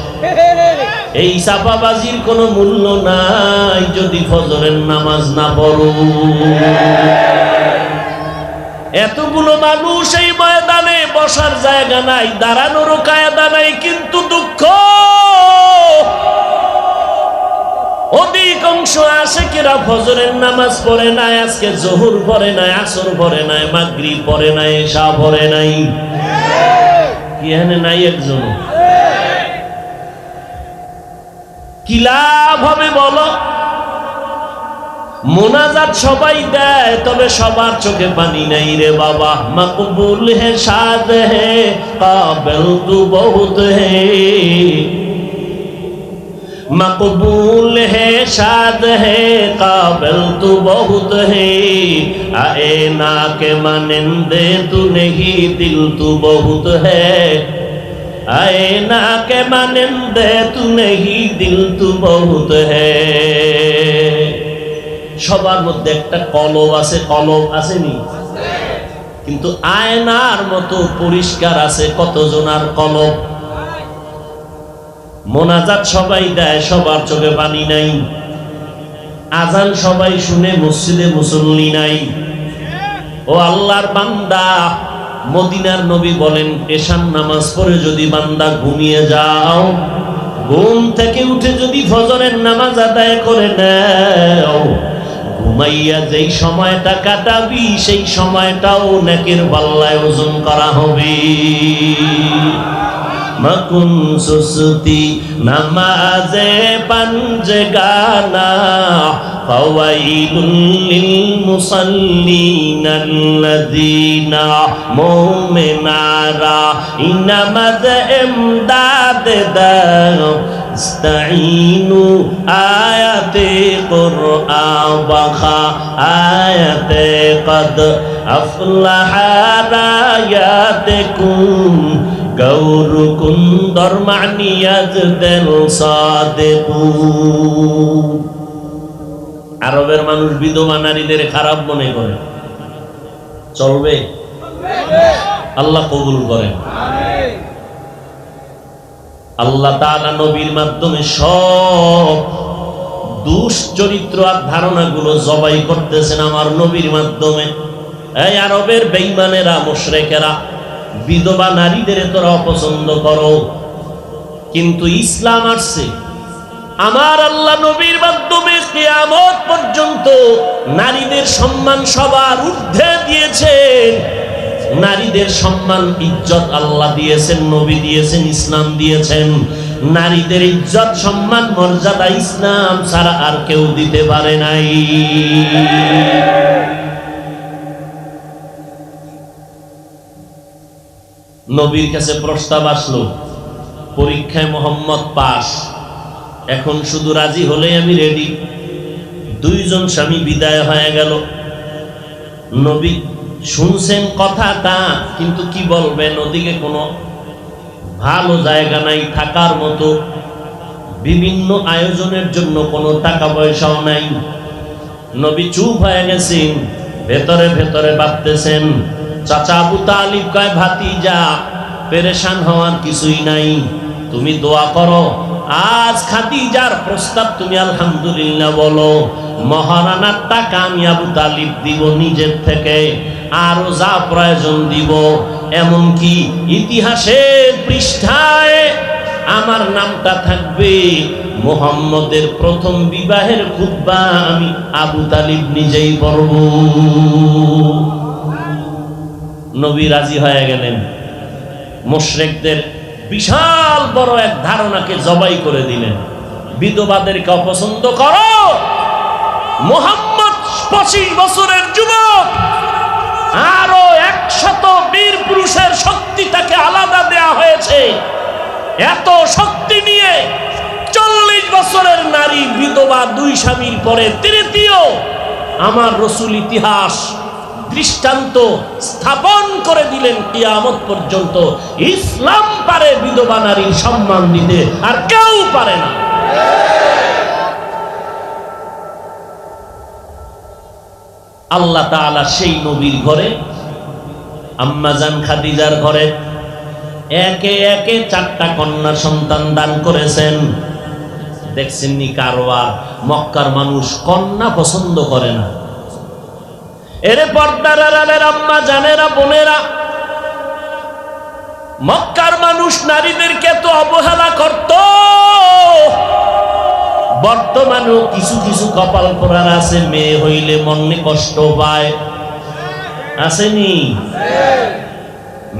এই চাপাবাজির কোনো মূল্য নাই যদি ফজরের নামাজ না পড়ো। এতগুলো মানুষ এই ময়দানে, বসার জায়গা নাই, দাঁড়ানোরও কায়দা নাই। কিন্তু দুঃখ, অধিকাংশ আশিকেরা ফজরের নামাজ পড়ে নাই, আজকে জোহর পড়ে নাই, আসর পড়ে নাই, মাগরিব পড়ে নাই, এশা পড়ে নাই। কি এখানে নাই একজন? কি লাভ হবে বলো? মোনাজাত সবাই দেয়, তবে সবার চোখে পানি নাই রে বাবা। মকবুল হে শাদ হে কাবিল তু বহুত হে, मकबूल है शाद है काबिल तू बहुत है, आए ना के मानिंदे तू नहीं दिल तू बहुत है, आए ना के मानिंदे तू नहीं दिल तू बहुत है। সবার মধ্যে একটা কলব আছে, কলব আসেনি? কিন্তু আয়নার মতো পরিষ্কার আছে কতজনার কলব। মোনাজাত সবাই দেয়, সবার চোখে পানি নাই। আজান সবাই শুনে, মসজিদে মুসল্লি নাই। ও আল্লাহর বান্দা, মদিনার নবী বলেন, এশার নামাজ পড়ে যদি বান্দা ঘুমিয়ে যাও, ঘুম থেকে উঠে যদি ফজরের নামাজ আদায় করে নাও, ঘুমাইয়া যেই সময়টা কাটাবি সেই সময়টাও নেকের পাল্লায় ওজন করা হবে। মকুন সুসতি নামাজে পাঞ্জগানা ফাওয়াইলুল লিল মুসাল্লিন আল্লাযীনা মুমিনারা ইনামাজ ইমদাদ দাও ইস্তাঈনু আয়াতে কুরআন বাখা আয়াতে কদ আফলাহা আয়াতে কুন গৌরকুন দরমানিয়াজ দেল সাদেকু। আরবের মানুষ বিধবা নারীদের খারাপ মনে করে, চলবে? আল্লাহ কবুল করেন। আল্লাহ তাআলা নবীর মাধ্যমে সব দুশ্চরিত্র আর ধারণাগুলো জবাই করতেছেন আমার নবীর মাধ্যমে। এই আরবের বেঈমানেরা, মুশরিকেরা, বিধবা নারীদের তোরা অপছন্দ করো, কিন্তু ইসলাম আসছে আমার আল্লাহ নবীর মাধ্যমে কিয়ামত পর্যন্ত নারীদের সম্মান সবার ঊর্ধ্বে দিয়েছেন। নারীদের সম্মান ইজ্জত আল্লাহ দিয়েছেন, নবী দিয়েছেন, ইসলাম দিয়েছেন। নারীদের ইজ্জত সম্মান মর্যাদা ইসলাম ছাড়া আর কেউ দিতে পারে নাই। নবীর কাছে প্রস্তাব আসলো, পরীক্ষায় মোহাম্মদ পাস, এখন শুধু রাজি হলেই আমি রেডি। দুইজন স্বামী বিদায় হয়ে গেল। নবী শুনছেন কথাটা, কিন্তু কি বলবেন, ওদিকে কোনো ভালো জায়গা নাই থাকার মতো, বিভিন্ন আয়োজনের জন্য কোনো টাকা পয়সাও নাই। নবী চুপ হয়ে গেছেন, ভেতরে ভেতরে ভাবতেছেন। চাচা আবু তালিব কয়, ভাতিজা পেরেশান হওয়ার কিছুই নাই, তুমি দোয়া করো, আজ খাদিজার প্রস্তাব তুমি আলহামদুলিল্লাহ বলো, মহারানার টাকা আমি আবু তালিব দিব নিজের থেকে, আরো যা প্রয়োজন দিব, এমনকি ইতিহাসের পৃষ্ঠায় আমার নামটা থাকবে, মুহাম্মদের প্রথম বিবাহের খুতবা আমি আবু তালিব নিজেই পড়ব। নবী রাজি হয়ে গেলেন। মুশরিকদের বিশাল বড় এক ধারণাকে জবাই করে দিলেন। বিধবাদেরকে অপছন্দ করো, মুহাম্মদ 25 বছরের যুবক, আরো 100 বীর পুরুষের শক্তি তাকে আলাদা দেয়া হয়েছে। এত শক্তি নিয়ে 40 বছরের নারী বিধবা, 2 স্বামীর পরে তৃতীয়, আমার রাসূল ইতিহাস দৃষ্টান্ত স্থাপন করে দিলেন। কিয়ামত পর্যন্ত ইসলাম পারে বিধবা নারীর সম্মান দিতে, আর কেউ পারে না। আল্লাহ তাআলা সেই নবীর ঘরে, আম্মা জান খাদিজার ঘরে একে একে 4টা কন্যা সন্তান দান করেছেন। দেখছেন নি কারবার, মক্কার মানুষ কন্যা পছন্দ করে না। এরে পর্দার আড়ালের আম্মা জানেরা, বোনেরা, মক্কার মানুষ নারীদেরকে তো অবহেলা করত। বর্তমানেও কিছু কিছু কপাল পোড়ার আছে, মেয়ে হইলে মনে কষ্ট পায়, আসেনি?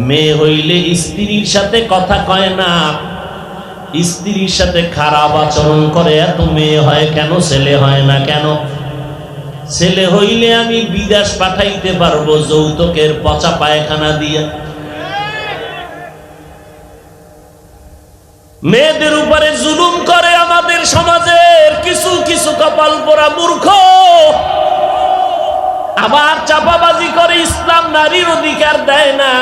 মেয়ে হইলে স্ত্রীর সাথে কথা কয় না, স্ত্রীর সাথে খারাপ আচরণ করে। এত মেয়ে হয় কেন, ছেলে হয় না কেন? ছেলে হইলে আমি বিদেশ পাঠাইতে পারবো যৌতুকের পচা পায়খানা দিয়ে। মেয়েদের উপরে জুলুম করে আমাদের সমাজের কিছু কিছু কপাল পোড়া মূর্খ। আবার চাপাবাজি করে, ইসলাম নারীর অধিকার দেয় না,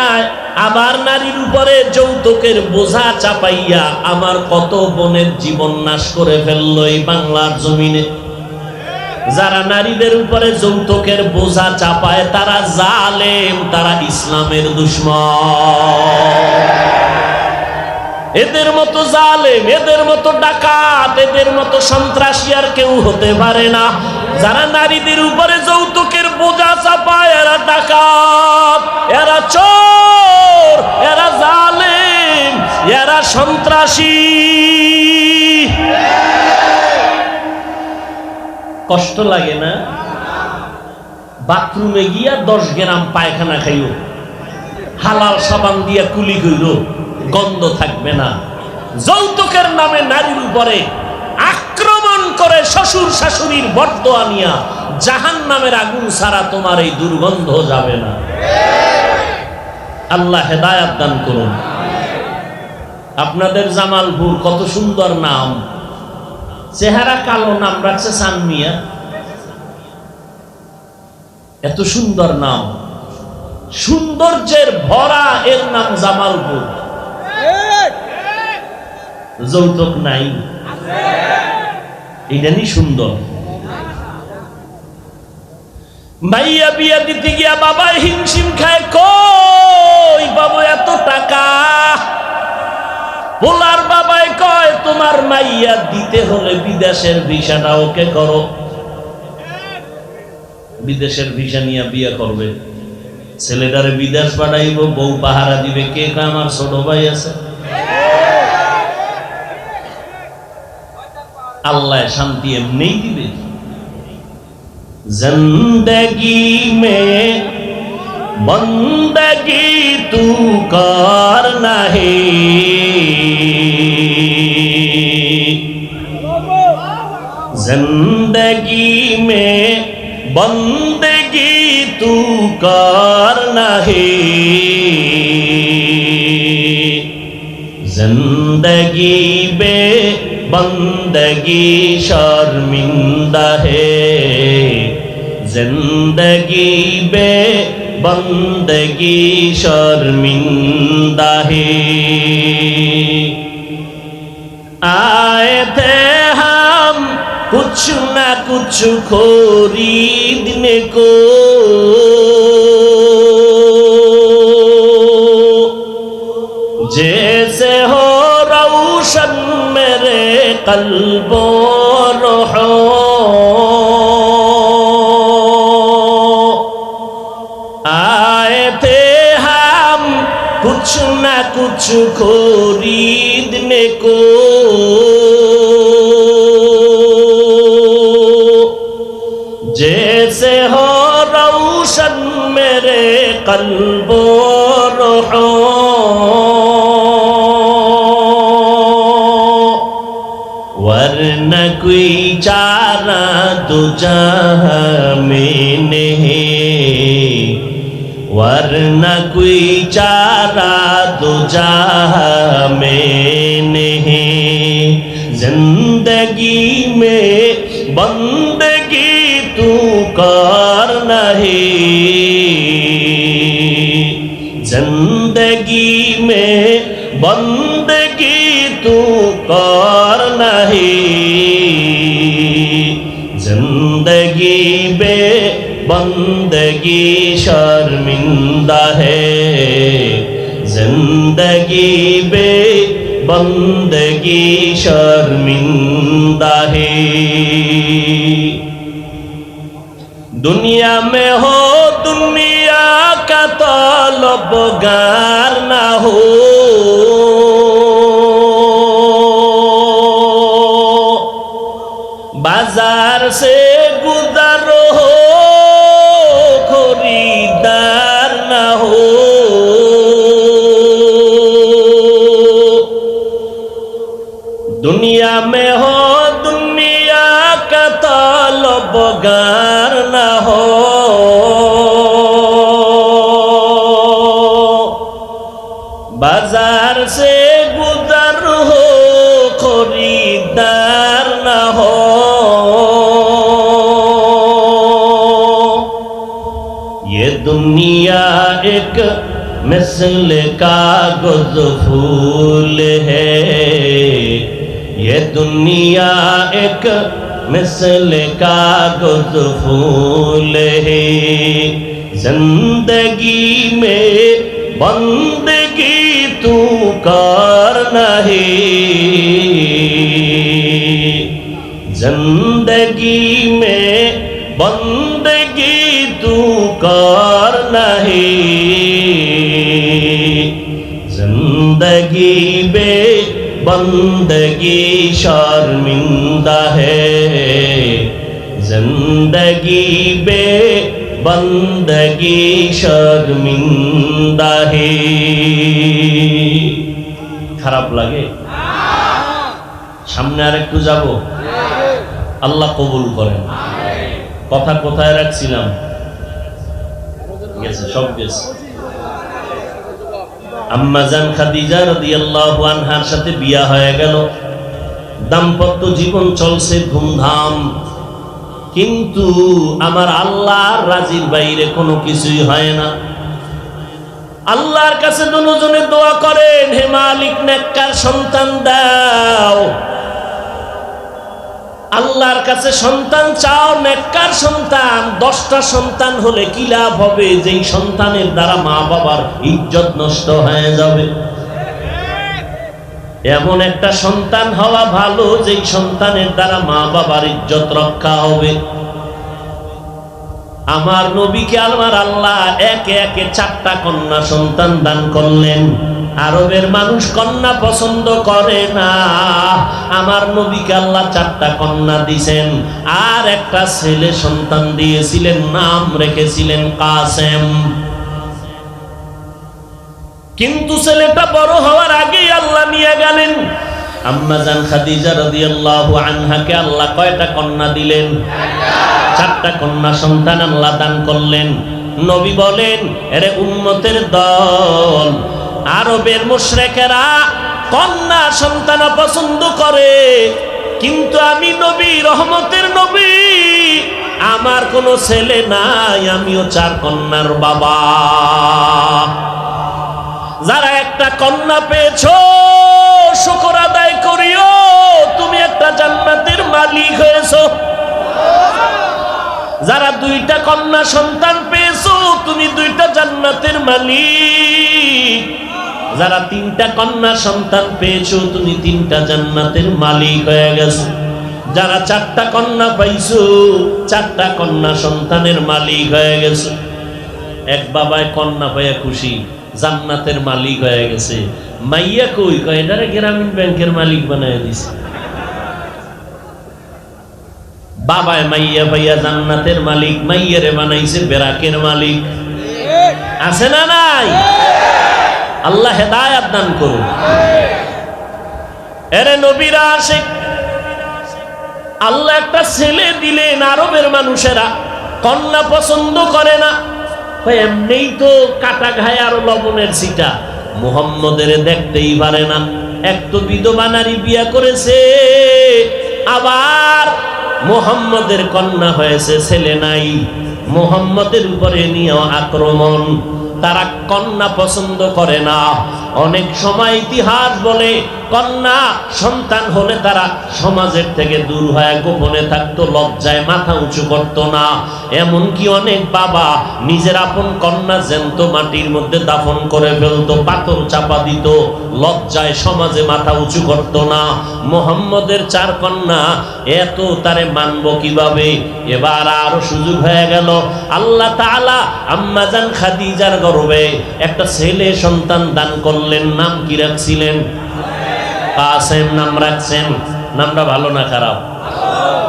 আবার নারীর উপরে যৌতুকের বোঝা চাপাইয়া আমার কত বোনের জীবন নাশ করে ফেললো এই বাংলার জমিনে। যারা নারীদের উপরে যৌতুকের বোঝা চাপায় তারা জালেম, তারা ইসলামের দুশমন। এদের মতো জালেম, এদের মতো ডাকাত, এদের মতো সন্ত্রাসী আর কেউ হতে পারে না। যারা নারীদের উপরে যৌতুকের বোঝা চাপায় এরা ডাকাত, এরা চোর, এরা জালেম, এরা সন্ত্রাসী। কষ্ট লাগে না? বাথরুমে গিয়া 10 গ্রাম পায়খানা খাইও, হালাল সাবান দিয়া কুলি কইল, গন্ধ থাকবে না। যৌতুকের নামে নারীর উপরে আক্রমণ করে শ্বশুর শাশুড়ির বরদোয়া নিয়া জাহান্নামের আগুন ছাড়া তোমার এই দুর্গন্ধ যাবে না। আল্লাহ হেদায়াত দান করুন। আপনাদের জামালপুর কত সুন্দর নাম, চেহারা কালো, নাম রাখছে সানমিয়া। এত সুন্দর নাম, সৌন্দর্যের ভরা, এর নাম জামালপুর। যৌতুক নাই, এটাই সুন্দর। ভাইয়া বিয়া দিতে গিয়া বাবা হিমশিম খায়, কই বাবু এত টাকা? পোলার বাবাই কয়, তোমার মাইয়া দিতে হলে বিদেশের ভিসাটা ওকে করো। বিদেশের ভিসা নিয়ে বিয়ে করবে, ছেলেটারে বিদেশ পাঠাইব, বউ পাহারা দিবে। কে কয় আমার ছোট ভাই আছে? আল্লাহ শান্তি এমনি দিবে। जिंदगी में बंदगी तू करना है, जिंदगी में बंदगी तू करना है, जिंदगी में बंदगी शर्मिंदा है, जिंदगी बे बंदगी शर्मिंदा है। आए थे हम कुछ न कुछ खरीदने को, जैसे हो रोशन मेरे कल्बो रूहो, आए थे हम कुछ न कुछ खरीदने को, जैसे हो रोशन मेरे कल्बो रूहो, वरना कोई चारा दो जहां में नहीं, वरना कोई चारा दो जहां में नहीं, जिंदगी में बंदगी तू करना है, जिंदगी में बंदगी तू करना है, जिंदगी बे बंदगी शर्मिंदा है, जिंदगी बे बंदगी शर्मिंदा है। दुनिया में हो दुनिया का तलबगार ना हो, बाजार से गुजर हो खरीदार ना हो, दुनिया में हो दुनिया का तलबगार ना हो, बाजार से गुजर हो खरीदार ना हो, ये दुनिया एक मिसल कागज फूल है, ये दुनिया एक मिसल कागज फूल है, जिंदगी में बंदगी तू करना है, जिंदगी में बंदगी तू करना है, जिंदगी बे बंदगी शर्मिंदा है, जिंदगी बे बंदगी शर्मिंदा है। খারাপ লাগে? সামনে আর একটু যাব, আল্লাহ কবুল করেন। কথা কোথায় রাখছিলাম? গেছে, সব গেছে। আম্মা জান খাদিজা রাদিয়াল্লাহু আনহার সাথে বিয়া হয়ে গেল, দাম্পত্য জীবন চলছে ধুমধাম। কিন্তু আমার আল্লাহর রাজির বাইরে কোনো কিছুই হয় না। আল্লাহর কাছে দুজনে দোয়া করেন, হে মালিক নেককার সন্তান দাও। আল্লাহর কাছে সন্তান চাও, নেককার সন্তান। 10টা সন্তান হলে কি লাভ হবে, যেই সন্তানের দ্বারা মা বাবার ইজ্জত নষ্ট হয়ে যাবে। এমন একটা সন্তান হওয়া ভালো যেই সন্তানের দ্বারা মা বাবার ইজ্জত রক্ষা হবে। আমার নবীকে আমার আল্লাহ একে একে 4টা কন্যা সন্তান দান করলেন। আরবের মানুষ কন্যা পছন্দ করে না, আমার নবীকে আল্লাহ 4টা কন্যা দিয়েছেন, আর একটা ছেলে সন্তান দিয়েছিলেন, নাম রেখেছিলেন কাসেম। কিন্তু ছেলেটা বড় হওয়ার আগেই আল্লাহ নিয়ে গেলেন। আম্মা জান খাদিজা রাদিয়াল্লাহু আনহাকে আল্লাহ কয়টা কন্যা দিলেন? 4টা কন্যা সন্তান আল্লাহ দান করলেন। নবী বলেন, আরে উম্মতের দল, আরবের মুশরিকেরা কন্যা সন্তান পছন্দ করে, কিন্তু আমি নবী, রহমতের নবী, আমার কোনো ছেলে নাই, আমিও 4 কন্যার বাবা। যারা একটা কন্যা পেয়েছো শুকর আদায় করিও, তুমি একটা জান্নাতের মালিক হয়েছো। যারা 2টা কন্যা সন্তান পেয়েছো, তুমি 2টা জান্নাতের মালিক। যারা 3টা কন্যা সন্তান পেয়েছো, তুমি 3টা জান্নাতের মালিক হয়ে গেছো। যারা 4টা কন্যা পাইছো, 4টা কন্যা সন্তানের মালিক হয়ে গেছো। এক বাবায় কন্যা পাইয়া খুশি, জান্নাতের মালিক হয়ে গেছে। মাইয়া কই? কয় এটারে গ্রামীণ ব্যাংকের মালিক বানায় দিছে। বাবায় মাইয়া পাইয়া জান্নাতের মালিক, মাইয়ারে বানাইছে বেরাকের মালিক। আছে না নাই? আল্লাহ হেদায়েত দান করুন। এরে নবীরা আশিক, আল্লাহ একটা ছেলে দিলেন। আরবের মানুষেরা কন্যা পছন্দ করে না, এমনিই তো কাটা ঘায়ে আর লবণের ছিটা, মুহাম্মদের দেখতেই পারে না। এক তো বিধবা নারী বিয়া করেছে, আবার মুহাম্মদের কন্যা হয়েছে, ছেলে নাই। মুহাম্মদের উপরে নিয়েও আক্রমণ। তারা কন্যা পছন্দ করে না। অনেক সময় ইতিহাস বলে কন্যা সন্তান হলে তারা সমাজের থেকে দূর হয়ে গোপনে থাকতো, লজ্জায় মাথা উঁচু করতো না। এমনকি অনেক বাবা নিজের আপন কন্যা জ্যান্ত মাটির মধ্যে দাফন করে ফেলতো, পাথর চাপা দিত, লজ্জায় সমাজে মাথা উঁচু করতো না। মুহাম্মদের 4 কন্যা, এত তারে মানব কিভাবে? এবার আরো সুযোগ হয়ে গেল। আল্লাহ তাআলা আম্মা জান খাদিজার গর্ভে একটা ছেলে সন্তান দান করলেন। নাম কি রাখছিলেন? কাসেম নাম রাখছেন। নামটা ভালো না খারাপ?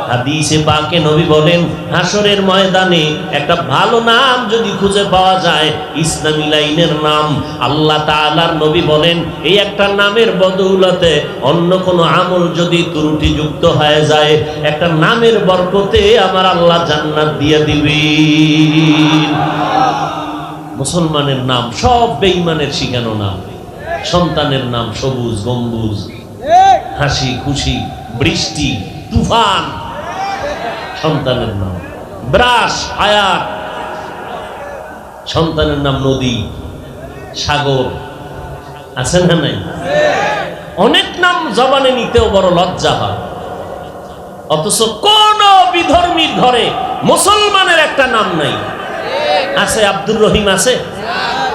হাদিসে পাকে নবী বলেন, হাসরের ময়দানে একটা ভালো নাম যদি খুঁজে পাওয়া যায়, ইসলামী লাইনের নাম, আল্লাহ তাআলার নবী বলেন, এই একটা নামের বদৌলতে অন্য কোনো আমল যদি ত্রুটিযুক্ত হয়ে যায়, একটা নামের বরকতে আমার আল্লাহ জান্নাত দিয়ে দিবেন। মুসলমানের নাম সব বেঈমানের শিখানো নাম। সন্তানের নাম সবুজ গম্বুজ, হাসি খুশি, বৃষ্টি, তুফান। সন্তানের নাম ব্রাস, আয়াত। সন্তানের নাম নদী, সাগর। আছে না নাই? অনেক নাম জবানে নিতেও বড় লজ্জা হয়, অথচ কোন বিধর্মীর ঘরে মুসলমানের একটা নাম নাই। আছে আব্দুর রহিম? আছে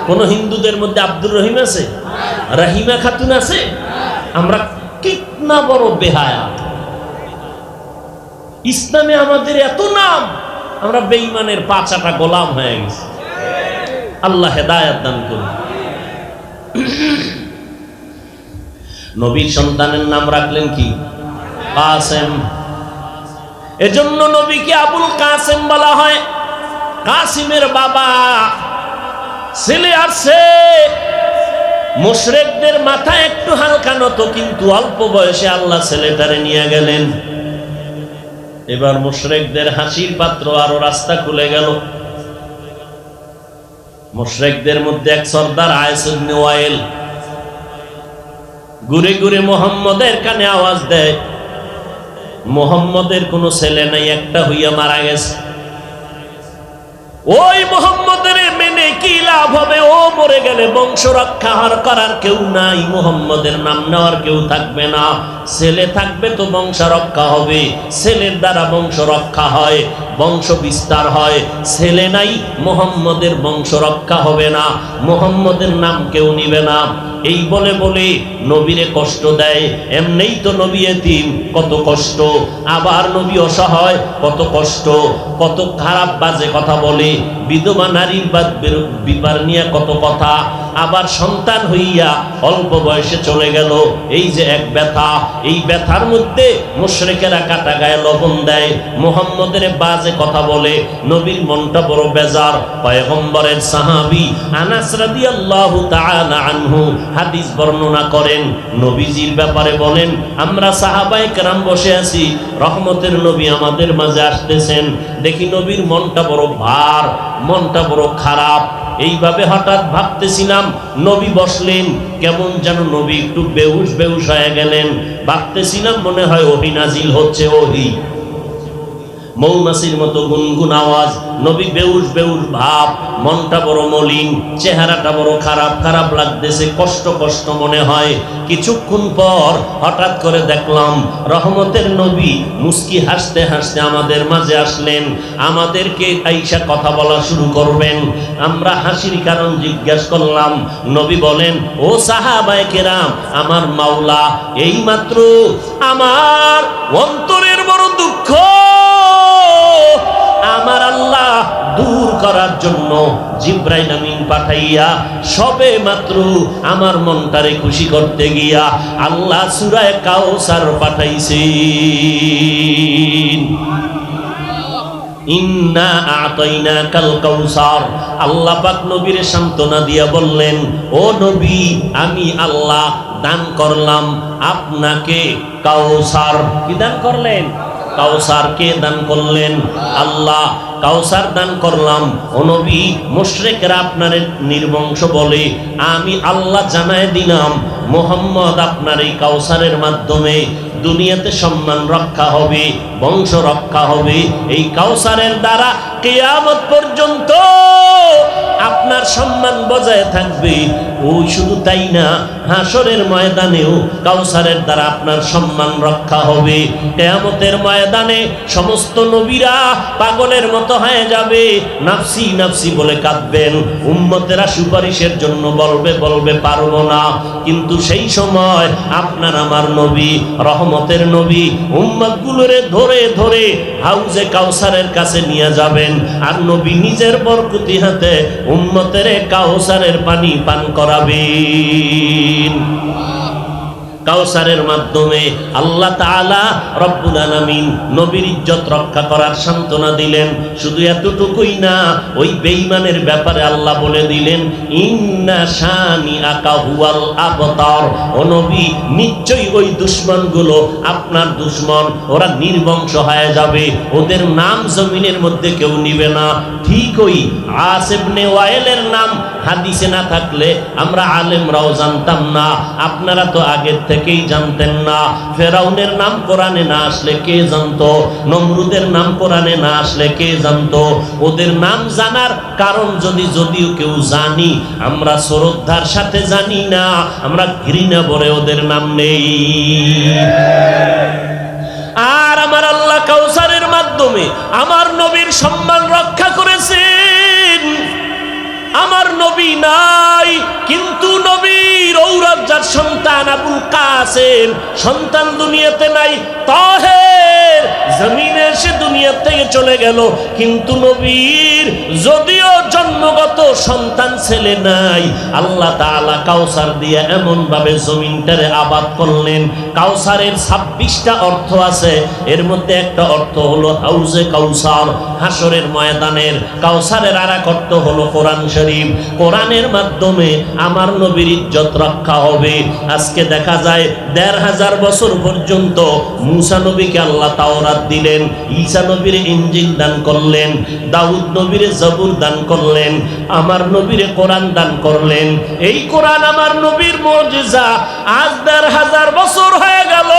কোন হিন্দুদের মধ্যে আব্দুর রহিম আছে? রাহিমা খাতুন আছে? আমরা কিতনা বড় বেহায়া! ইসলামে আমাদের এত নাম, আমরা বেঈমানের 5 গোলাম হয়ে গেছি। আল্লাহ হেদায়েত দান করুন। নবীর সন্তানের নাম রাখলেন কি? কাসেম। এজন্য নবীকে আবুল কাসেম বলা হয়। কাসিমের বাবা ছেলে আসছে, মুশরিকদের মাথা একটু হালকা নত, কিন্তু অল্প বয়সে আল্লাহ ছেলেটারে নিয়ে গেলেন। এবার মুশরিকদের হাসির পাত্র, আরো রাস্তা খুলে গেল। মুশরিকদের মধ্যে এক সর্দার আয়েস ইবনে ওয়াইল ঘুরে ঘুরে মুহাম্মদের কানে আওয়াজ দেয়, মুহাম্মদের কোনো ছেলে নাই, একটা হইয়া মারা গেছে। ওই মুহাম্মদের মেনে কি লাভ হবে? ও মরে গেলে বংশ রক্ষা করার কেউ নাই, মুহাম্মদের নাম নেওয়ার কেউ থাকবে না। ছেলে থাকবে তো বংশ রক্ষা হবে, ছেলের দ্বারা বংশ রক্ষা হয়, বংশ বিস্তার হয়। ছেলে নাই, মুহাম্মদের বংশ রক্ষা হবে না, মুহাম্মদের নাম কেউ নিবে না। এই বলে বলে নবীরে কষ্ট দেয়। এমনেই তো নবী এতিম, কত কষ্ট। আবার নবী অসহায়, কত কষ্ট। কত খারাপ বাজে কথা বলে, বিধবা নারীর বিবার নিয়ে কত কথা। আবার সন্তান হইয়া অল্প বয়সে চলে গেল, এই যে এক ব্যথা। এই ব্যথার মধ্যে মুশরিকেরা কাটা গায়ে লবণ দেয়, মুহাম্মদের বাজে কথা বলে। নবীর মনটা বড় বেজার। পয়গম্বরের সাহাবী আনাস রাদিয়াল্লাহু তাআলা আনহু হাদিস বর্ণনা করেন, নবীজির ব্যাপারে বলেন, আমরা সাহাবায়ে কেরাম বসে আছি, রহমতের নবী আমাদের মাঝে আসতেছেন। দেখি নবীর মনটা বড় ভার, মনটা বড় খারাপ। এইভাবে হঠাৎ ভাবতেছিলাম, নবী বসলেন, কেমন যেন নবী একটু বেহুশ বেহুশ হয়ে গেলেন। ভাবতেছিলাম মনে হয় ওহী নাজিল হচ্ছে। ওহী মৌমাছির মতো গুনগুন আওয়াজ, নবী বেউস বেউস ভাব, মনটা বড় মলিন, চেহারাটা বড় খারাপ খারাপ লাগতেছে, কষ্ট কষ্ট মনে হয়। কিছুক্ষণ পর হঠাৎ করে দেখলাম রহমতের নবী মুস্কি হাসতে হাসতে আমাদের মাঝে আসলেন, আমাদেরকে আইসা কথা বলা শুরু করবেন। আমরা হাসির কারণ জিজ্ঞাসা করলাম। নবী বলেন, ও সাহাবায়ে কেরাম, আমার মাওলা এইমাত্র আমার অন্তরের বড় দুঃখ আমার আল্লাহ দূর করার জন্য জিবরাইল আমিন পাঠাইয়া সবে মাত্র আমার মনটারে খুশি করতে গিয়া আল্লাহ সূরা কাউসার পাঠাইছেন। ইন্না আতাইনাকাল কাউসার। আল্লাহ পাক নবীর সান্ত্বনা দিয়া বললেন, ও নবী, আমি আল্লাহ দান করলাম আপনাকে কাউসার। কি দান করলেন? কাউসার। কে দান করলেন? আল্লাহ। কাউসার দান করলাম। ও নবী, মুশরিকরা আপনারে নির্বংশ বলে, আমি আল্লাহ জানায় দিলাম মুহাম্মদ আপনার এই কাউসারের মাধ্যমে দুনিয়াতে সম্মান রক্ষা হবে, বংশ রক্ষা হবে। এই কাউসারের দ্বারা কিয়ামত পর্যন্ত আপনার সম্মান বজায় থাকবে। ওই শুধু তাই না, হাসরের ময়দানেও কাউসারের দ্বারা আপনার সম্মান রক্ষা হবে। কিয়ামতের ময়দানে সমস্ত নবীরা পাগলের মতো হয়ে যাবে, নাফসি নাফসি বলে কাঁদবেন। উম্মতেরা সুপারিশের জন্য বলবে বলবে পারবো না। কিন্তু সেই সময় আপনার আমার নবী, রহমতের নবী, উম্মতগুলোরে ধরে ধরে হাউজে কাউসারের কাছে নিয়ে যাবেন। আর নবী নিজের বরকতি হাতে উম্মতের কাউসারের পানি পান করাবেন। কাউসারের মাধ্যমে আল্লাহ তাআলা রব্বুল আলামিন নবীর ইজ্জত রক্ষা করার সান্ত্বনা দিলেন। শুধু এতটুকুই না, ওই বেঈমানের ব্যাপারে আল্লাহ বলে দিলেন, ইন্না শানিআকা হুয়াল আবতার। ও নবী, নিশ্চয়ই ওই দুশমনগুলো আপনার দুশমন, ওরা নির্বংশ হয়ে যাবে, ওদের নাম জমিনের মধ্যে কেউ নিবে না। ঠিক ওই আস ইবনে ওয়াইলের নাম হাদিসে না থাকলে আমরা আলেমরাও জানতাম না, আপনারা তো আগের থেকেই জানতেন না। ফেরাউনের নাম কোরআনে না আসলে কে জানতো? নমরুদের নাম কোরআনে না আসলে কে জানতো? ওদের নাম জানার কারণ যদিও কেউ জানি, আমরা শ্রদ্ধার সাথে জানি না, আমরা ঘৃণা ভরে ওদের নাম নেই। আর আমার আল্লাহ কাউসারের মাধ্যমে আমার নবীর সম্মান রক্ষা করেছেন। আমার নবী নাই, কিন্তু নবীর ঔরজার সন্তান আবুল কাসেম সন্তান দুনিয়াতে নাই। তাহের জমিনে এসে দুনিয়া থেকে চলে গেল, কিন্তু নবীর যদিও জন্মগত সন্তান ছেলে নাই, আল্লাহ তাআলা কাউসার দিয়ে এমন ভাবে জমিনটারে আবাদ করলেন। কাউসারের 26টা অর্থ আছে, এর মধ্যে একটা অর্থ হলো হাউজে কাউসার, হাসরের ময়দানের। কাউসারের আরেক অর্থ হলো কোরআন শরীফ। কোরআনের মাধ্যমে আমার নবীর ইজ্জত রক্ষা হবে। আজকে দেখা যায় 1500 বছর পর্যন্ত মুসা নবীকে আল্লাহ তাওরাত তাওরাত দিলেন, ঈসা নবীরে ইনজিল দান করলেন, দাউদ নবীরে জবুর দান করলেন, আমার নবীরে কোরআন দান করলেন। এই কোরআন আমার নবীর মুজিজা। আজ ১৫০০ বছর হয়ে গেল,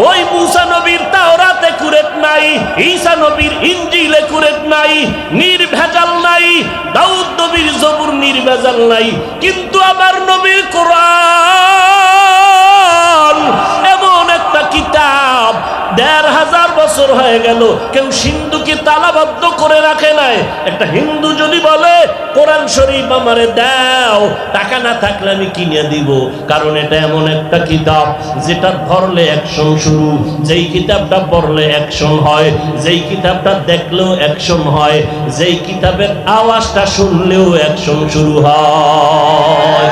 ওই মুসা নবীর তাওরাতে কুরেত নাই, ঈসা নবীর ইনজিলে কুরেত নাই, নির্ভেজাল নাই, দাউদ নবীর জবুর নির্ভেজাল নাই, কিন্তু আমার নবীর কোরআন এমন একটা কিতাব ১৫০০ বছর হয়ে গেল কেউ সিন্ধুকে তালাবদ্ধ করে রাখে নাই। একটা হিন্দু যদি বলে কোরআন শরীফ আমারে দাও, টাকা না থাকলে আমি কিনে দিব, কারণ এটা এমন একটা কিতাব যেটা ধরলে অ্যাকশন শুরু, যেই কিতাবটা পড়লে অ্যাকশন হয়, যেই কিতাবটা দেখলেও অ্যাকশন হয়, যেই কিতাবের আওয়াজটা শুনলেও অ্যাকশন শুরু হয়।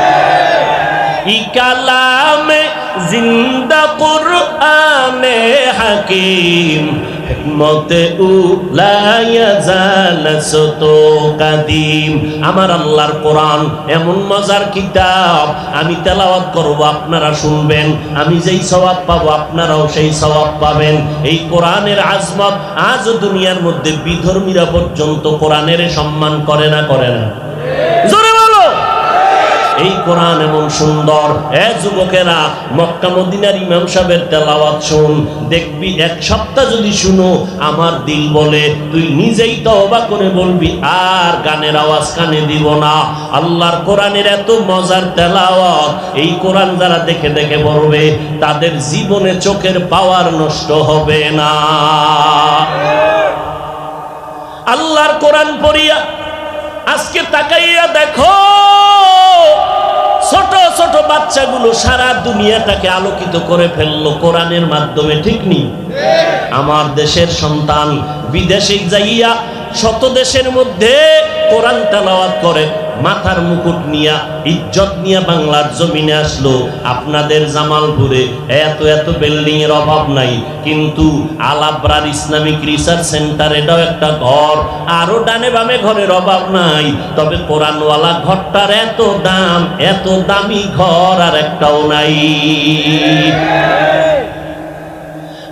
ই কালামে জিন্দা কুরআনে হাকিম, হিকমতে উলায়া জালাসত কাদিম। আমার আল্লাহর কোরআন এমন মজার কিতাব, আমি তেলাওয়াত করব, আপনারা শুনবেন, আমি যেই সওয়াব পাবো আপনারাও সেই সওয়াব পাবেন। এই কোরআনের আজমত আজ দুনিয়ার মধ্যে বিধর্মীরা পর্যন্ত কোরআনের সম্মান করে না, করে না? জোরে বলো। এই কোরআন এমন সুন্দর। যুবকেরা, মক্কা মদিনার ইমাম সাহেবের তেলাওয়াত শুন, দেখবি এক সপ্তাহ যদি শুনো, আমার দিল বলে তুই নিজেই তওবা করে বলবি আর গানের আওয়াজ কানে দিব না। আল্লাহর কোরআনের এত মজার তেলাওয়াত, এই কোরআন যারা দেখে দেখে পড়বে তাদের জীবনে চোখের পাওয়ার নষ্ট হবে না। আল্লাহর কোরআন পড়িয়া আজকে তাকাইয়া দেখো, ছোট ছোট বাচ্চাগুলো সারা দুনিয়াটাকে আলোকিত করে ফেললো কোরআনের মাধ্যমে, ঠিক নেই? আমার দেশের সন্তান বিদেশে যাইয়া শত দেশের মধ্যে কোরআন তেলাওয়াত করে, মাথার মুকুট নিয়া ইজ্জত নিয়া বাংলার জমিনে আসলো। আপনাদের জামালপুরে এত এত বিল্ডিং এর অভাব নাই, কিন্তু আলাবরার ইসলামিক রিসার্চ সেন্টার এটাও একটা ঘর, আরো ডানে বামে ঘরের অভাব নাই, তবে কোরআনওয়ালা ঘরটার এত দাম, এত দামি ঘর আর একটাও নাই।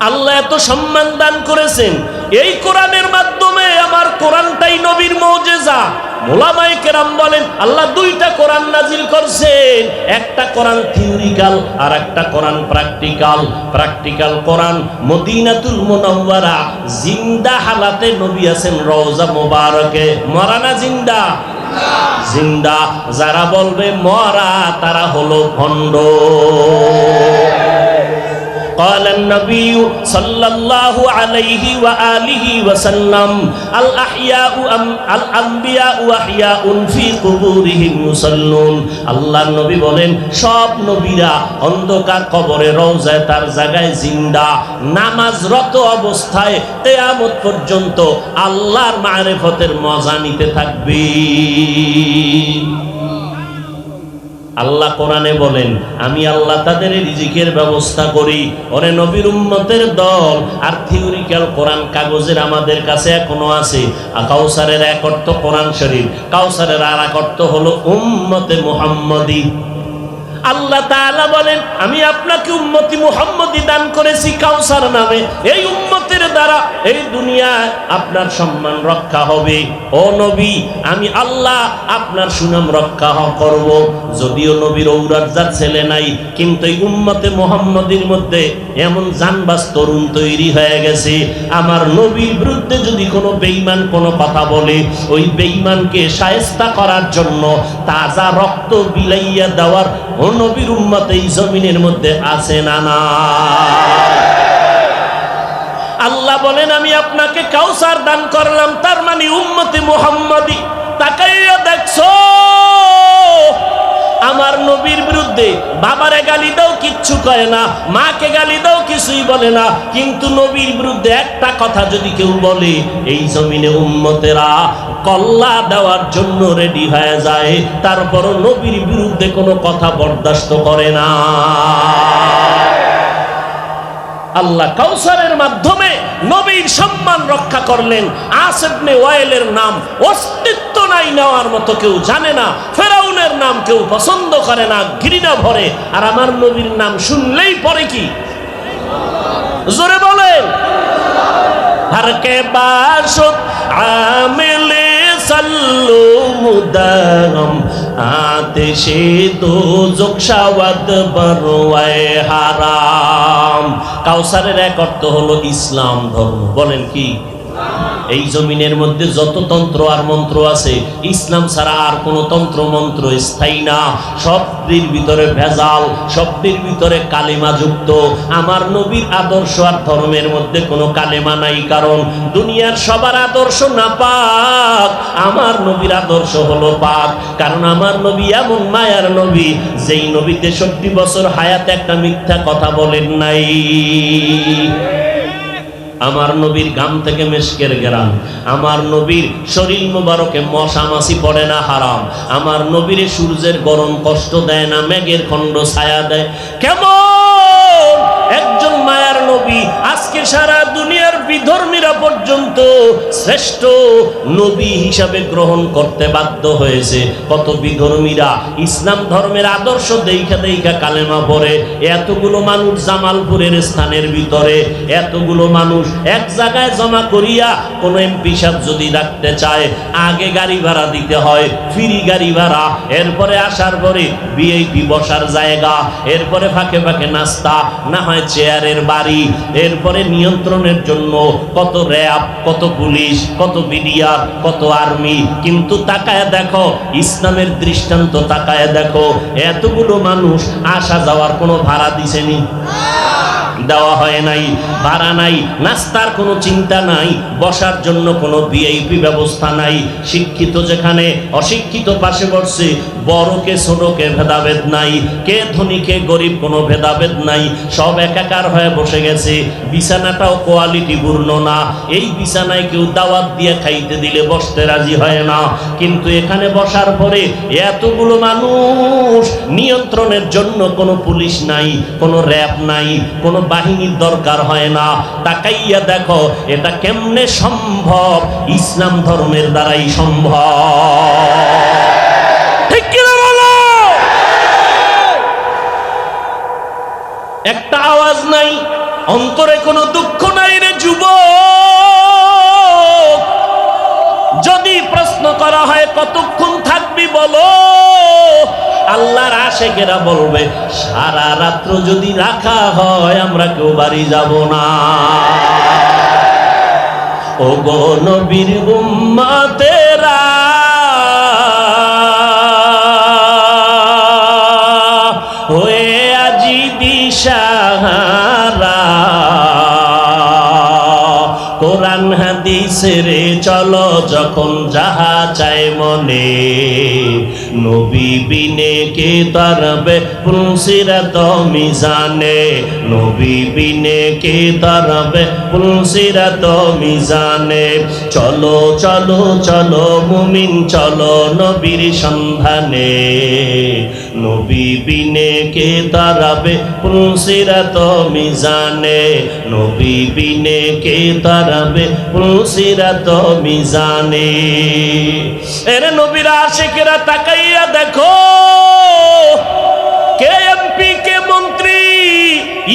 আল্লাহ এত সম্মান দান করেছেন এই কোরআনের মাধ্যমে। আমার কোরআনটাই নবীর মুজিজা। ওলামায়ে কেরাম বলেন আল্লাহ দুইটা কোরআন নাজিল করছেন, একটা কোরআন থিওরিক্যাল আর একটা কোরআন প্র্যাকটিক্যাল। প্র্যাকটিক্যাল কোরআন মদিনাতুল মুনাওয়ারা জিন্দা হালাতে নবী আছেন রওজা মোবারকে। মরা না জিন্দা? জিন্দা। যারা বলবে মরা তারা হলো ভণ্ড। قال النبي صلى الله عليه وآله وسلم الأنبياء أحياء في قبورهم يصلون। আল্লাহর নবী বলেন সব নবীরা অন্ধকার কবরে রওজায় তার জায়গায় জিন্দা, নামাজরত অবস্থায় কিয়ামত পর্যন্ত আল্লাহর মারিফতের মজা নিতে থাকবে। আল্লাহ কোরআনে বলেন আমি আল্লাহ তাদের রিজিকের ব্যবস্থা করি। ওরে নবীর উম্মতের দল, আর থিওরিক্যাল কোরআন কাগজের আমাদের কাছে এখনো আছে। কাউসারের এক অর্থ কোরআন শরীফ, কাউসারের আর এক অর্থ হলো উম্মতে মুহাম্মদী। আল্লাহ তাআলা বলেন আমি আপনাকে উম্মতি মুহাম্মদী দান করেছি কাউসার নামে। এই উম্মতের দ্বারা এই দুনিয়ায় আপনার সম্মান রক্ষা হবে। ও নবী, আমি আল্লাহ আপনার সুনাম রক্ষা করব। যদিও নবীর ঔরাজার ছেলে নাই, কিন্তু এই উম্মতে মুহাম্মদীর মধ্যে এমন জানবাজ তরুণ তৈরি হয়ে গেছে, আমার নবীর বিরুদ্ধে যদি কোনো বেঈমান কোনো কথা বলে, ওই বেঈমানকে শায়েস্তা করার জন্য তাজা রক্ত বিলাইয়া দেওয়ার নবীর উম্মত এই জমিনের মধ্যে আছে না? না। আল্লাহ বলেন আমি আপনাকে কাউসার দান করলাম, তার মানে উম্মতে মুহাম্মদী। তাকাইয়া দেখছো আমার নবীর বিরুদ্ধে বাবারে গালি দাও কিচ্ছু কয় না, মাকে গালি দাও কিছুই বলে না, কিন্তু নবীর বিরুদ্ধে একটা কথা যদি কেউ বলে, এই জমিনে উম্মতেরা কল্লা দেওয়ার জন্য রেডি হয়ে যায়, তারপরও নবীর বিরুদ্ধে কোনো কথা বরদাস্ত করে না। আল্লাহ কাউসারের মাধ্যমে নবীর সম্মান রক্ষা করলেন। আস ইবনে ওয়াইলের নাম অস্তিত্ব নাই নেওয়ার মতো কেউ জানে না, ফেরাউনের নাম কেউ পছন্দ করে না, ঘৃণা ভরে, আর আমার নবীর নাম শুনলেই পরে কি জোরে বলেন। हर के बाशुत आमिले सल्लु मुदागम आतिशे दो जुक्षावद बरवाए हाराम। কাউসারের এক অর্থ হলো ইসলাম ধর্ম। বলেন কি? এই জমিনের মধ্যে যত তন্ত্র আর মন্ত্র আছে, ইসলাম ছাড়া আর কোনো তন্ত্র মন্ত্র স্থায়ী না। সবের ভিতরে ভেজাল, সবের ভিতরে কালেমা যুক্ত। আমার নবীর আদর্শ আর ধর্মের মধ্যে কোনো কালেমা নাই, কারণ দুনিয়ার সবার আদর্শ না পাক, আমার নবীর আদর্শ হলো পাক। কারণ আমার নবী এমন মায়ার নবী, যেই নবী 63 বছর হায়াতে একটা মিথ্যা কথা বলেন নাই। আমার নবীর গাম থেকে মেশকের গ্রাম, আমার নবীর শরীর মুবারকে মশা মাছি পড়ে না হারাম, আমার নবীর সূর্যের গরম কষ্ট দেয় না, মেঘের খণ্ড ছায়া দেয়। কেমন একজন মায়ার নবী আজকে সারা দুনিয়ার বিধর্মীরা পর্যন্ত শ্রেষ্ঠ নবী হিসাবে গ্রহণ করতে বাধ্য হয়েছে। কত বিধর্মীরা ইসলাম ধর্মের আদর্শ দেখা দেখা কালেমা পড়ে। এতগুলো মানুষ জামালপুরের স্থানের ভিতরে, এতগুলো মানুষ এক জায়গায় জমা করিয়া কোনো এমপি সাহেব যদি রাখতে চায়, আগে গাড়ি ভাড়া দিতে হয়, ফ্রি গাড়ি ভাড়া, এরপরে আসার পরে ভিআইপি বসার জায়গা, এরপরে ফাঁকে ফাঁকে নাস্তা, না হয় চেয়ারের বাড়ি, এরপরে নিয়ন্ত্রণের জন্য কত র্যাব, কত পুলিশ, কত বিডিআর, কত আর্মি। কিন্তু তাকায় দেখো ইসলামের দৃষ্টান্ত, তাকায় দেখো এতগুলো মানুষ আসা যাওয়ার কোনো ভাড়া দিছেনি? দেওয়া হয় নাই, ভাড়া নাই, নাস্তার কোনো চিন্তা নাই, বসার জন্য কোনো ভিআইপি ব্যবস্থা নাই। শিক্ষিত যেখানে অশিক্ষিত পাশে বসছে, বড়কে ছোটকে ভেদাভেদ নাই, কে ধনী কে গরিব কোনো ভেদাভেদ নাই, সব একাকার হয়ে বসে গেছে। বিছানাটাও কোয়ালিটি পূর্ণ না, এই বিছানায় কেউ দাওয়াত দিয়ে খাইতে দিলে বসতে রাজি হয় না। কিন্তু এখানে বসার পরে এতগুলো মানুষ, নিয়ন্ত্রণের জন্য কোনো পুলিশ নাই, কোনো র্যাব নাই, কোনো বাহিনীর দরকার হয় না। তাকাইয়া দেখো এটা কেমনে সম্ভব? ইসলাম ধর্মের দ্বারাই সম্ভব। ঠিক কি না বলো? একটা আওয়াজ নাই, অন্তরে কোনো দুঃখ নাই রে যুবক। যদি প্রশ্ন করা হয় কতক্ষণ থাকবি বলো, আল্লাহর আশেকেরা বলবে সারা রাত্র যদি রাখা হয় আমরা কেউ বাড়ি যাব না। ও গো নবীর উম্মতেরা, হয়ে আজি দিশাহারা, কোরআন হাদিসের চলো যখন যাহা চায় মনে, নবী বিনে কে তারবে পুলসিরাত মিজানে, নবী বিনে কে তারবে পুলসিরাত মিজানে। চলো চলো চলো মুমিন চলো নবীর সন্ধানে, নবী বিনে কে তারবে পুলসিরাত মিজানে, নবী বিনে কে তারবে পুলসিরাত মিজানে। এরে নবীর আশিকেরা তাকাইয়া দেখো, কে এমপি কে মন্ত্রী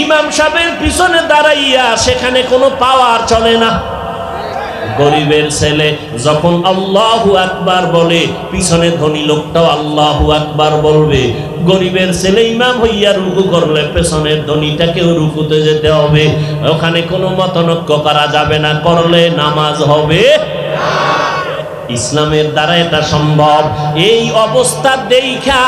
ইমাম সাহেবের পিছনে দাঁড়াইয়া সেখানে কোনো পাওয়ার চলে না। গরিবের ছেলে যখন আল্লাহু আকবার বলে, পিছনে ধনী লোকটাও আল্লাহু আকবার বলবে। গরিবের ছেলে ইমাম হইয়া রুকু করলে পেছনের ধনীটাকেও রুকুতে যেতে হবে। ওখানে কোনো মতনৈক্য করা যাবে না, করলে নামাজ হবে। ইসলামের দ্বারা এটা সম্ভব। এই অবস্থা দেখা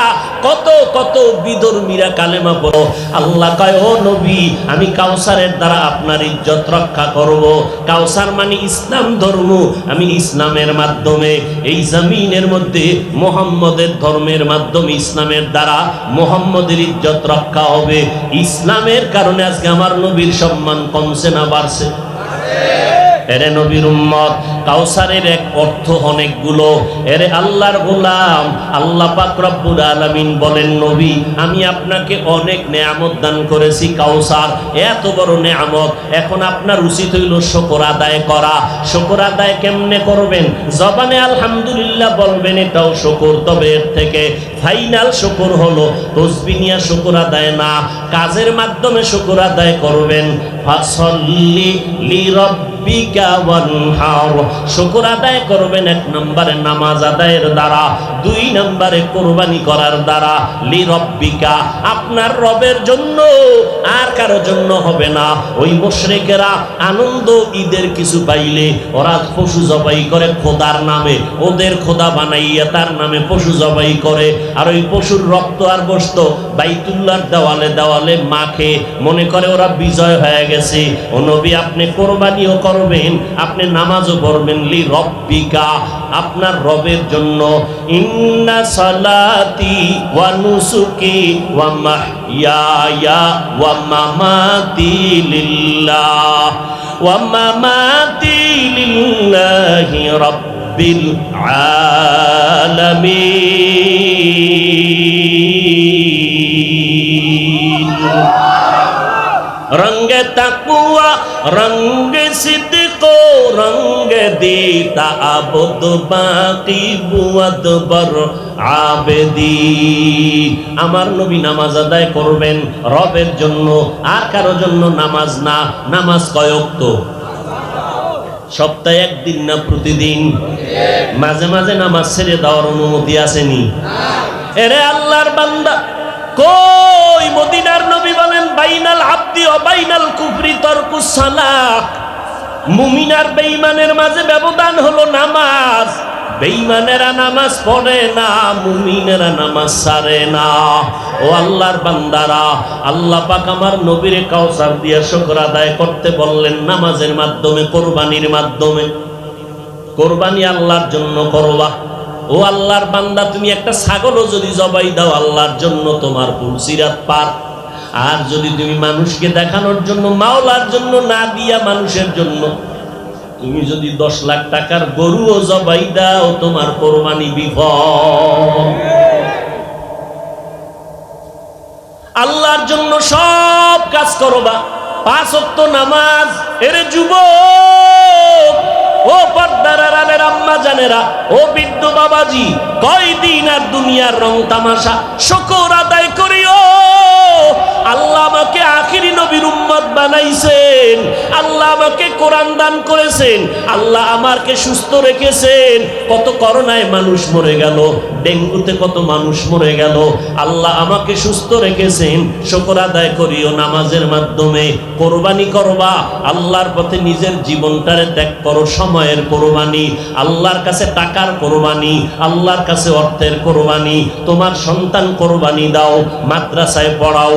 কত কত বিধর্মীরা কালেমা পড়ো। আল্লাহ কয় ও নবী, আমি কাউসারের দ্বারা আপনার ইজ্জত রক্ষা করব। কাউসার মানে ইসলাম ধর্ম, আমি ইসলামের মাধ্যমে এই জমিনের মধ্যে মুহাম্মদের ধর্মের মাধ্যমে ইসলামের দ্বারা মুহাম্মদের ইজ্জত রক্ষা হবে। ইসলামের কারণে আজকে আমার নবীর সম্মান কমছে না বাড়ছে? এরে নবীর উম্মত, কাউসারের এক অর্থ অনেকগুলো। এরে আল্লাহর গোলাম, আল্লাহ পাক রব্বুল আলামিন বলেন, নবী আমি আপনাকে অনেক নেয়ামত দান করেছি, কাউসার এত বড় নেয়ামত। এখন আপনার উচিত হইল শুকর আদায় করা। শুকর আদায় কেমনে করবেন? জবানে আলহামদুলিল্লাহ বলবেন, এটাও শুকর। তবে এর থেকে ফাইনাল শুকর হলো তসবিহ নিয়ে শুকর আদায় না, কাজের মাধ্যমে শুকর আদায় করবেন। ফাসল্লি লিরাব্বিকা ওয়ানহার, শুকর আদায় করবেন 1 নম্বরে নামাজ আদায়ের দ্বারা, 2 নম্বরে কোরবানি করার দ্বারা। লিরাব্বিকা, আপনার রবের জন্য, আর কারো জন্য হবে না। ওই মুশরিকেরা আনন্দ ঈদের কিছু পাইলে ওরা পশু জবাই করে খোদার নামে, ওদের খোদা বানাইয়া তার নামে পশু জবাই করে, আর ওই পশুর রক্ত আর গোশত বাইতুল্লাহর দেওয়ালে দেওয়ালে মাখে, মনে করে ওরা বিজয় হয়ে গেছে। ও নবী আপনি কোরবানিও করবেন, আপনি নামাজও পড়বেন। লিরাব্বিকা, আপনার রবের জন্য। ইন্না সালাতি ওয়া নুসুকি ওয়া মাহইয়ায়া ওয়া মামাতি লিল্লাহ ওয়া মামাতি লিল্লাহি রাব্বিল আলামিন। রঙ্গে তাকওয়া রঙ্গে সিদ্দিক রঙ্গে দিতা আবদ বাকি বুয়াদ বর আবেদি। আমার নবী নামাজ আদায় করবেন রবের জন্য, আর কারো জন্য নামাজ না। নামাজ কয় ওয়াক্ত? সপ্তাহে 1 দিন না প্রতিদিন? মাঝে মাঝে নামাজ ছেড়ে দেওয়ার অনুমতি আসেনি? এরে আল্লাহর বান্দা, কই মদিনার নবী বলেন, বাইনাল আব্দি ওয়া বাইনাল কুফরি তারকুস সালাহ। মুমিন আর বেঈমানের মাঝে ব্যবধান হলো নামাজ। বেঈমানেরা নামাজ পড়ে না, মুমিনেরা নামাজ ছাড়ে না। ও আল্লাহর বান্দারা, আল্লাহ পাক আমার নবীর কাউসার দিয়ে শুকর আদায় করতে বললেন নামাজের মাধ্যমে, কোরবানির মাধ্যমে। কোরবানি আল্লাহর জন্য করবা। ও আল্লাহর বান্দা, তুমি একটা ছাগলও যদি জবাই দাও আল্লাহর জন্য, তোমার পুলসিরাত পার। আর যদি তুমি মানুষকে দেখানোর জন্য, মাওলার জন্য না দিয়া মানুষের জন্য, তুমি যদি 10 লাখ টাকার গরুও জবাই দাও, তোমার কোরবানি বিফল। আল্লাহর জন্য সব কাজ করবা। 5 ওয়াক্ত নামাজ। এরে যুবক, ও পর্দার আড়ালের আম্মা জানেরা, ও বৃদ্ধ বাবাজি, কয়দিন আর দুনিয়ার রং তামাশা? শুকর আদায় করিও। আল্লাহ আমাকে আখিরি নবীর উম্মত বানাইছেন, আল্লাহ আমাকে কোরআন দান করেছেন, আল্লাহ আমাকে সুস্থ রেখেছেন। কত করোনায় মানুষ মরে গেল, ডেঙ্গুতে কত মানুষ মরে গেল, আল্লাহ আমাকে সুস্থ রেখেছেন। শুকর আদায় করিও নামাজের মাধ্যমে। কোরবানি করবা, আল্লাহর পথে নিজের জীবনটারে ত্যাগ করো। সময়ের কোরবানি, আল্লাহর কাছে টাকার কোরবানি, আল্লাহর কাছে অর্থের কোরবানি। তোমার সন্তান কোরবানি দাও, মাদ্রাসায় পড়াও,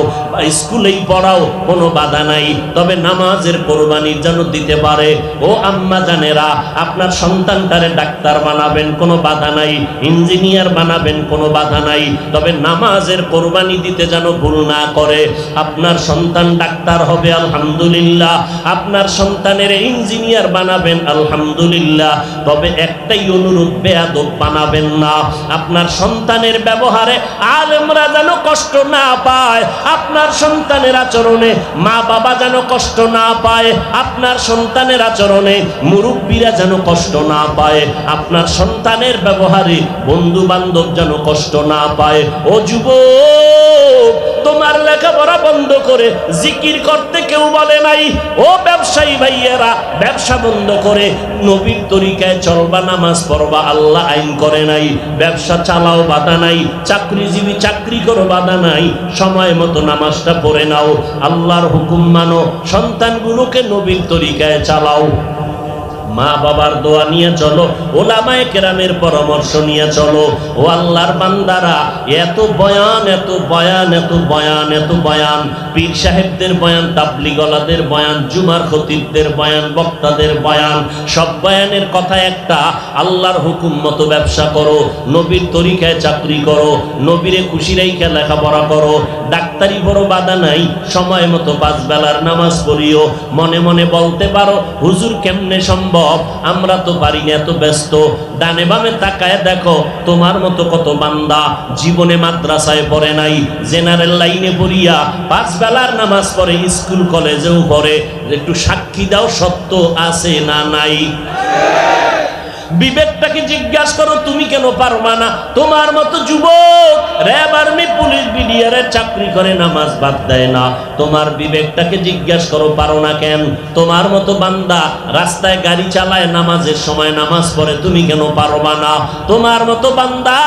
স্কুলেই পড়াও, কোনো বাধা নাই। তবে নামাজের কোরবানি যেন দিতে পারে। ও আম্মা জানেরা, আপনার সন্তানটারে ডাক্তার বানাবেন, কোনো বাধা নাই। ইঞ্জিনিয়ার বানাবেন, কোনো বাধা নাই। তবে নামাজের কোরবানি দিতে যেন ভুল না করে। আপনার সন্তান ডাক্তার হবে, আলহামদুলিল্লাহ। আপনার সন্তানের ইঞ্জিনিয়ার বানাবেন, আলহামদুলিল্লাহ। তবে একটাই অনুরোধ, বেয়াদব বানাবেন না। আপনার সন্তানের ব্যবহারে আলেমরা যেন কষ্ট না পায়, আপনার সন্তানের আচরণে মা বাবা যেন কষ্ট না পায়, আপনার সন্তানের আচরণে মুরব্বীরা যেন কষ্ট না পায়, আপনার সন্তানের ব্যবহারে বন্ধু বান্ধব যেন কষ্ট না পায়। ও যুবক, তোমার লেখাপড়া বন্ধ করে জিকির করতে কেউ বলে নাই। ও ব্যবসায়ী ভাইয়েরা, ব্যবসা বন্ধ করে নবীর তরিকায় চলবা, নামাজ পড়বা, আল্লাহ আইন করে নাই। ব্যবসা চালাও, বাধা নাই। চাকরিজীবী চাকরি করো, বাধা নাই। সময় মতো নামাজটা পড়ে নাও, আল্লাহর হুকুম মানো, সন্তানগুলোকে নবীর তরিকায় চালাও। মা বাবার দোয়া নিয়ে চলো, ওলামায়ে কেরামের পরামর্শ নিয়ে চলো। ও আল্লাহর বান্দারা, এত বয়ান, এত বয়ান, এত বয়ান, এত বয়ান, পীর সাহেবদের বয়ান, তাবলিগওয়ালাদের বয়ান, জুমার খতিবদের বয়ান, বক্তাদের বয়ান, সব বয়ানের কথা একটা, আল্লাহর হুকুম মতো ব্যবসা করো, নবীর তরিকায় চাকরি করো, নবীরে খুশি রাইখা লেখাপড়া করো। ডাক্তারি বড় বাধা নাই, সময় মতো 5 বেলার নামাজ পড়িও। মনে মনে বলতে পারো, হুজুর কেমনে সম্ভব? সম্ভব? আমরা তো পারি না, এত ব্যস্ত। ডানে বামে তাকায় দেখো, তোমার মতো কত বান্দা জীবনে মাদ্রাসায় পড়ে নাই, জেনারেল লাইনে পড়িয়া 5 বেলার নামাজ পড়ে, স্কুল কলেজেও পড়ে। একটু সাক্ষী দাও, সত্য আছে না নাই? বিবেকটাকে জিজ্ঞাসা করো, তুমি কেন পারবা না? তোমার মতো যুবক র্যাব, আর্মি, পুলিশ, বিডিআরের চাকরি করে, নামাজ বাদ দেয় না। তোমার বিবেকটাকে জিজ্ঞাসা করো, পারো না কেন? তোমার মতো বান্দা রাস্তায় গাড়ি চালায়, নামাজের সময় নামাজ পড়ে, তুমি কেন পারবা না? তোমার মতো বান্দা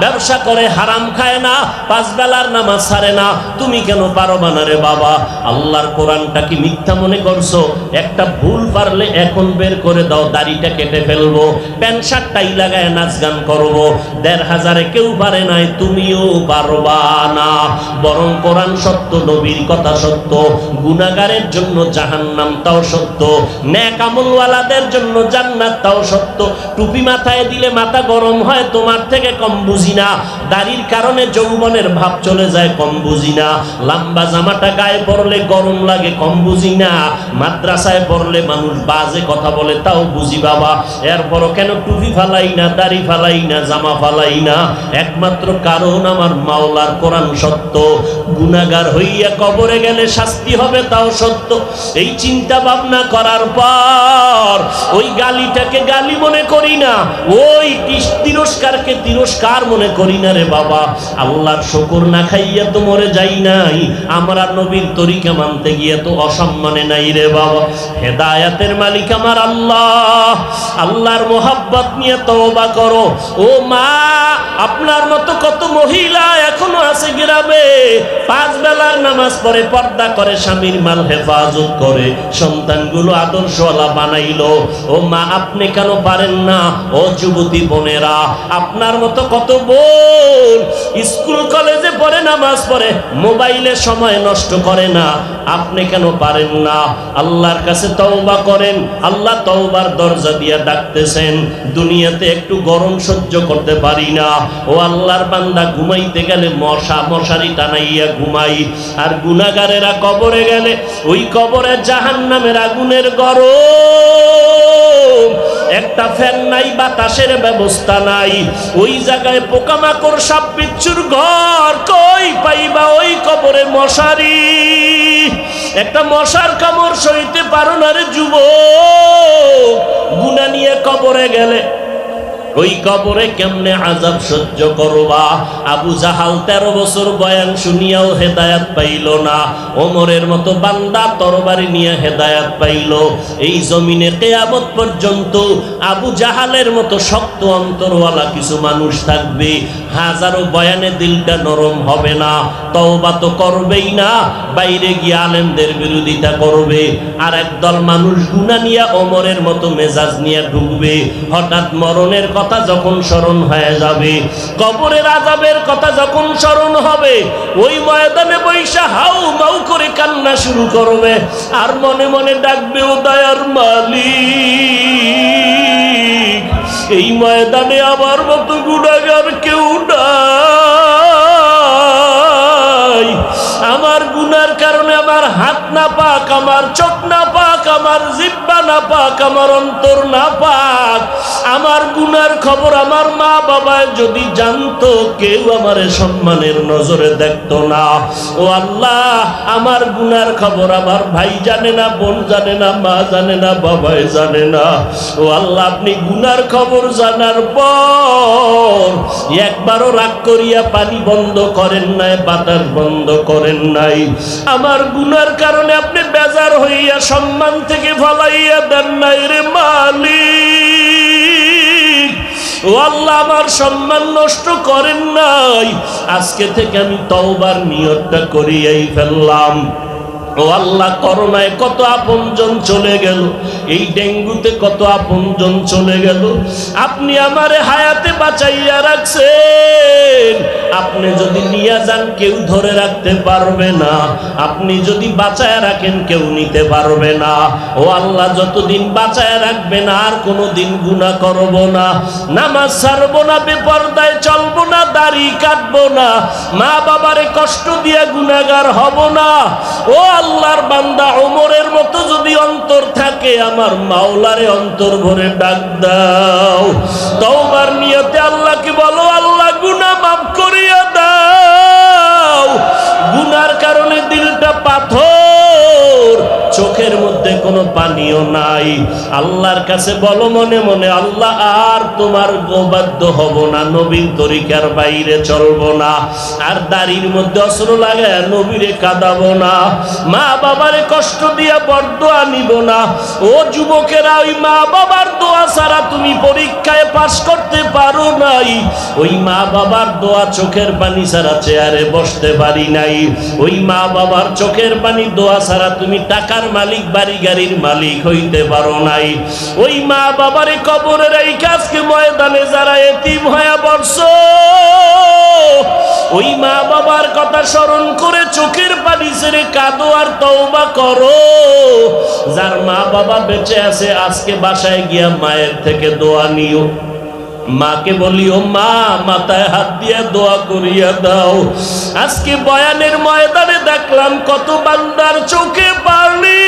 ব্যবসা করে, হারাম খায় না, 5 বেলার নামাজ ছাড়ে না, তুমি কেন পারবা না রে বাবা? আল্লাহর কোরআনটা কি মিথ্যা মনে করছো? একটা ভুল পারলে এখন বের করে দাও, দাড়িটা কেটে ফেলবো, প্যান্ট শার্ট টাই লাগায় নাচ গান করবো। 1500 কেউ পারে নাই, তুমিও পারবা না। বরং কোরআন সত্য, নবীর কথা সত্য, গুনাহগারের জন্য জাহান্নাম তাও সত্য, নেক আমলওয়ালাদের জন্য জান্নাত তাও সত্য। টুপি মাথায় দিলে মাথা গরম হয়, তোমার থেকে কম বুঝি না। দাড়ির কারণে যৌবনের ভাব চলে যায়, কম বুঝি না। লম্বা জামাটা গায়ে পরলে গরম লাগে, কম বুঝি না। মাদ্রাসায় পড়লে মানুষ বাজে কথা বলে, তাও বুঝি বাবা। এরপরও কেন টুপি ফালাই না, দাড়ি ফালাই না, জামা ফালাই না? একমাত্র কারণ আমার মাওলার কোরআন সত্য। গুনাহগার হইয়া কবরে গেলে শাস্তি হবে, তাও সত্য। এই চিন্তা ভাবনা করার পর ওই গালিটাকে গালি মনে করি না, ওই তিরস্কারকে তিরস্কার মনে করি না রে বাবা। আল্লাহর শুকর না খাইয়া তো মরে যাই নাই, আমরা নবীর তরিকা মানতে গিয়ে তো অসম্মানে নাই রে বাবা। হেদায়াতের মালিক আমার আল্লাহ, আল্লাহর মোহাব্বত নিয়ে তওবা করো। ও মা, আপনার মতো কত মহিলা এখনো আছে গ্রামে, 5 বেলার নামাজ পড়ে, পর্দা করে, স্বামীর মাল হেফাজত করে, সন্তানগুলো আদর্শওয়ালা বানাইলো। ও মা, আপনি কেন পারেন না? ও যুবতী বোনেরা, আপনার মতো কত বোন স্কুল কলেজে পড়ে, নামাজ পড়ে, মোবাইলে সময় নষ্ট করে না, আপনি কেন পারেন না? আল্লাহর কাছে তওবা করেন, আল্লাহ তওবার দরজা দিয়ে ডাকতেছেন। দুনিয়াতে একটু গরম সহ্য করতে পারি না, ও আল্লাহর বান্দা, ঘুমাইতে গেলে মশারি টানাইয়া ঘুমাই। আর গুনাহগারেরা কবরে গেলে ওই কবরে জাহান্নামের আগুনের গরম, একটা ফ্যান নাই, বাতাসের ব্যবস্থা নাই, ওই জায়গায় পোকামাকড়, সাপ বিচ্ছুর ঘর, কই পাইবা ওই কবরে মশারি? একটা মশার কামড় সইতে পারো না রে যুবক। গুনাহ নিয়ে কবরে গেলে ওই কবরে কেমনে আযাব সহ্য করবা? আবু জাহাল 13 বছর বয়ান শুনিয়াও হেদায়াত পাইল না, ওমরের মতো বান্দা তরবারি নিয়ে হেদায়াত পাইল। এই জমিনে কিয়ামত পর্যন্ত আবু জাহালের মতো শক্ত অন্তরওয়ালা কিছু মানুষ থাকবে, হাজারো বয়ানে দিলটা নরম হবে না, তওবা তো করবেই না, বাইরে গিয়ে আলেমদের বিরোধিতা করবে। আর একদল মানুষ গুনাহ নিয়ে ওমরের মতো মেজাজ নিয়ে ঢুকবে। হঠাৎ মরণের কথা যখন স্মরণ হয়ে যাবে, কবরের আযাবের কথা যখন স্মরণ হবে, ওই ময়দানে বৈশা হাউ মাউ করে কান্না শুরু করবে, আর মনে মনে ডাকবে, ও দয়ার মালিক, এই ময়দানে আমার মতো গুনাহগার কেউ নাই। আমার গুনার কারণে আমার হাত না পাক, আমার চোখ না পাক, আমার জিহ্বা না পাক, আমার অন্তর না পাক। আমার গুনার খবর আমার মা বাবা যদি জানতো, কেউ আমারে সম্মানের নজরে দেখতো না। ও আল্লাহ, আমার গুনার খবর আমার ভাই জানে না, বোন জানে না, মা জানে না, বাবাই জানে না। ও আল্লাহ, আপনি গুনার খবর জানার পর একবারও রাগ করিয়া পানি বন্ধ করেন নাই, বাতাস বন্ধ করেন নাই। আমার গুনার কারণে আপনি বেজার হইয়া সম্মান থেকে ফলাইয়া দেন নাই রে মালিক। ও আল্লাহ, আমার সম্মান নষ্ট করেন নাই। আজকে থেকে আমি তওবার নিয়তটা করিয়াই ফেললাম। ও আল্লাহ, করোনায় কত আপনজন চলে গেল, এই ডেঙ্গুতে কত আপনজন চলে গেল, আপনি আমারে হায়াতে বাঁচাইয়া রাখছেন। আপনি যদি নিয়ে যান কেউ ধরে রাখতে পারবে না, আপনি যদি বাঁচায় রাখেন কেউ নিতে পারবে না। ও আল্লাহ, যতদিন বাঁচায় রাখবেন আর কোনোদিন গুনাহ করব না, নামাজ ছাড়বো না, বেপরদায় চলবো না, দাড়ি কাটবো না, মা বাবারে কষ্ট দিয়ে গুনাহগার হব না। ও আল্লাহ, আল্লাহর বান্দা ওমরের মতো যদি অন্তর থাকে, আমার মাওলারে অন্তর ভরে ডাক দাও। তওবার নিয়তে আল্লাহকে বলো, আল্লাহ গুনাহ মাফ করিয়া দাও। গুনার কারণে দিলটা পাথর, চোখের মধ্যে কোনো পানিও নাই। আল্লাহর কাছে বলো মনে মনে, আল্লাহ আর তোমার গোবাধ্য হব না, নবীর তরিকার বাইরে চলবো না, আর দাড়ির মধ্যে অস্ত্র লাগায় নবীরে কাঁদাবো না, মা বাবারে কষ্ট দিয়া বরদোয়া নিব না। ও যুবকেরা, ওই মা বাবার দোয়া ছাড়া তুমি পরীক্ষায় পাশ করতে পারো নাই। ওই মা বাবার দোয়া, চোখের পানি ছাড়া চেয়ারে বসতে পারি নাই। ওই মা বাবার চোখের পানি দোয়া ছাড়া তুমি টাকার মালিক, বাড়ি গাড়ির মালিক হইতে পারো নাই। ওই মা বাবারে কবরে রাইখা আজকে ময়দানে যারা এতিম হয়ে পড়ছো, ওই মা বাবার কথা স্মরণ করে চোখের পানি ছেড়ে কাঁদো আর তওবা করো। যার মা বাবা বেঁচে আছে, আজকে বাসায় গিয়া মায়ের থেকে দোয়া নিও। মাকে বলিও, মা মাথায় হাত দিয়ে দোয়া করিয়া দাও। আজকে বয়ানের ময়দানে দেখলাম কত বান্দার চোখে পানি,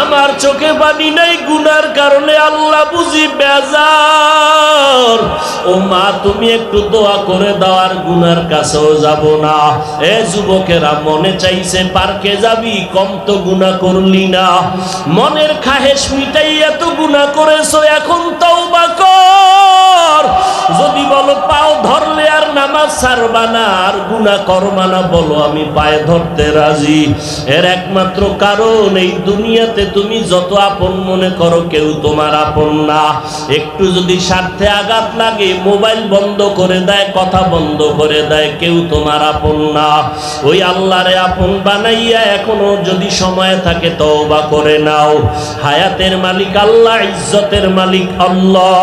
আমার চোখে পানি নাই গুনার কারণে। আল্লাহ বুঝি বেজার। ও মা, তুমি একটু দোয়া করে দাও, আর গুনার কাছেও যাব না। এ যুবকেরা, মনে চাইছে পার্কে যাবি, কম তো গুনাহ করলি না। মনের খাহেশ মিটাই এত গুনাহ করেছো, এখন তওবা কর। যদি বলো পাও ধরলে আর নামাজ ছাড়বা না, আর গুনাহ করবা না, বলো আমি পায়ে ধরতে রাজি। এর একমাত্র কারণ, এই দুনিয়াতে তুমি যত আপন মনে করো, কেউ তোমার আপন না। একটু যদি স্বার্থে আঘাত লাগে, মোবাইল বন্ধ করে দেয়, কথা বন্ধ করে দেয়, কেউ তোমার আপন না। ওই আল্লাহরে আপন বানাইয়া এখনো যদি সময় থাকে তওবা করে নাও। হায়াতের মালিক আল্লাহ, ইজ্জতের মালিক আল্লাহ।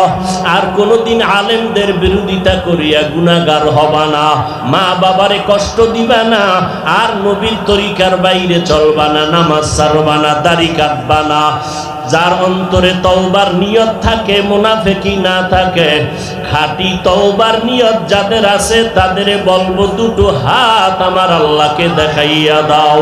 আর কোনোদিন আলেমদের বিরোধিতা করিয়া গুনাহগার হবা না, মা বাবারে কষ্ট দিবা না, আর নবীর তরিকার বাইরে চলবা না, নামাজ ছাড়বা না, দাড়ি কাটবা না। যার অন্তরে তওবার নিয়ত থাকে, মুনাফিকি না থাকে, খাঁটি তওবার নিয়ত যাদের আছে, তাদের বলবো দুটো হাত আমার আল্লাহকে দেখাইয়া দাও।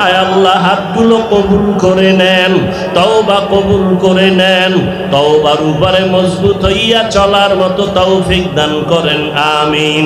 আয় আল্লাহ, হাতগুলো কবুল করে নেন, তওবা কবুল করে নেন, তওবার উপরে মজবুত হইয়া চলার মতো তৌফিক দান করেন, আমিন।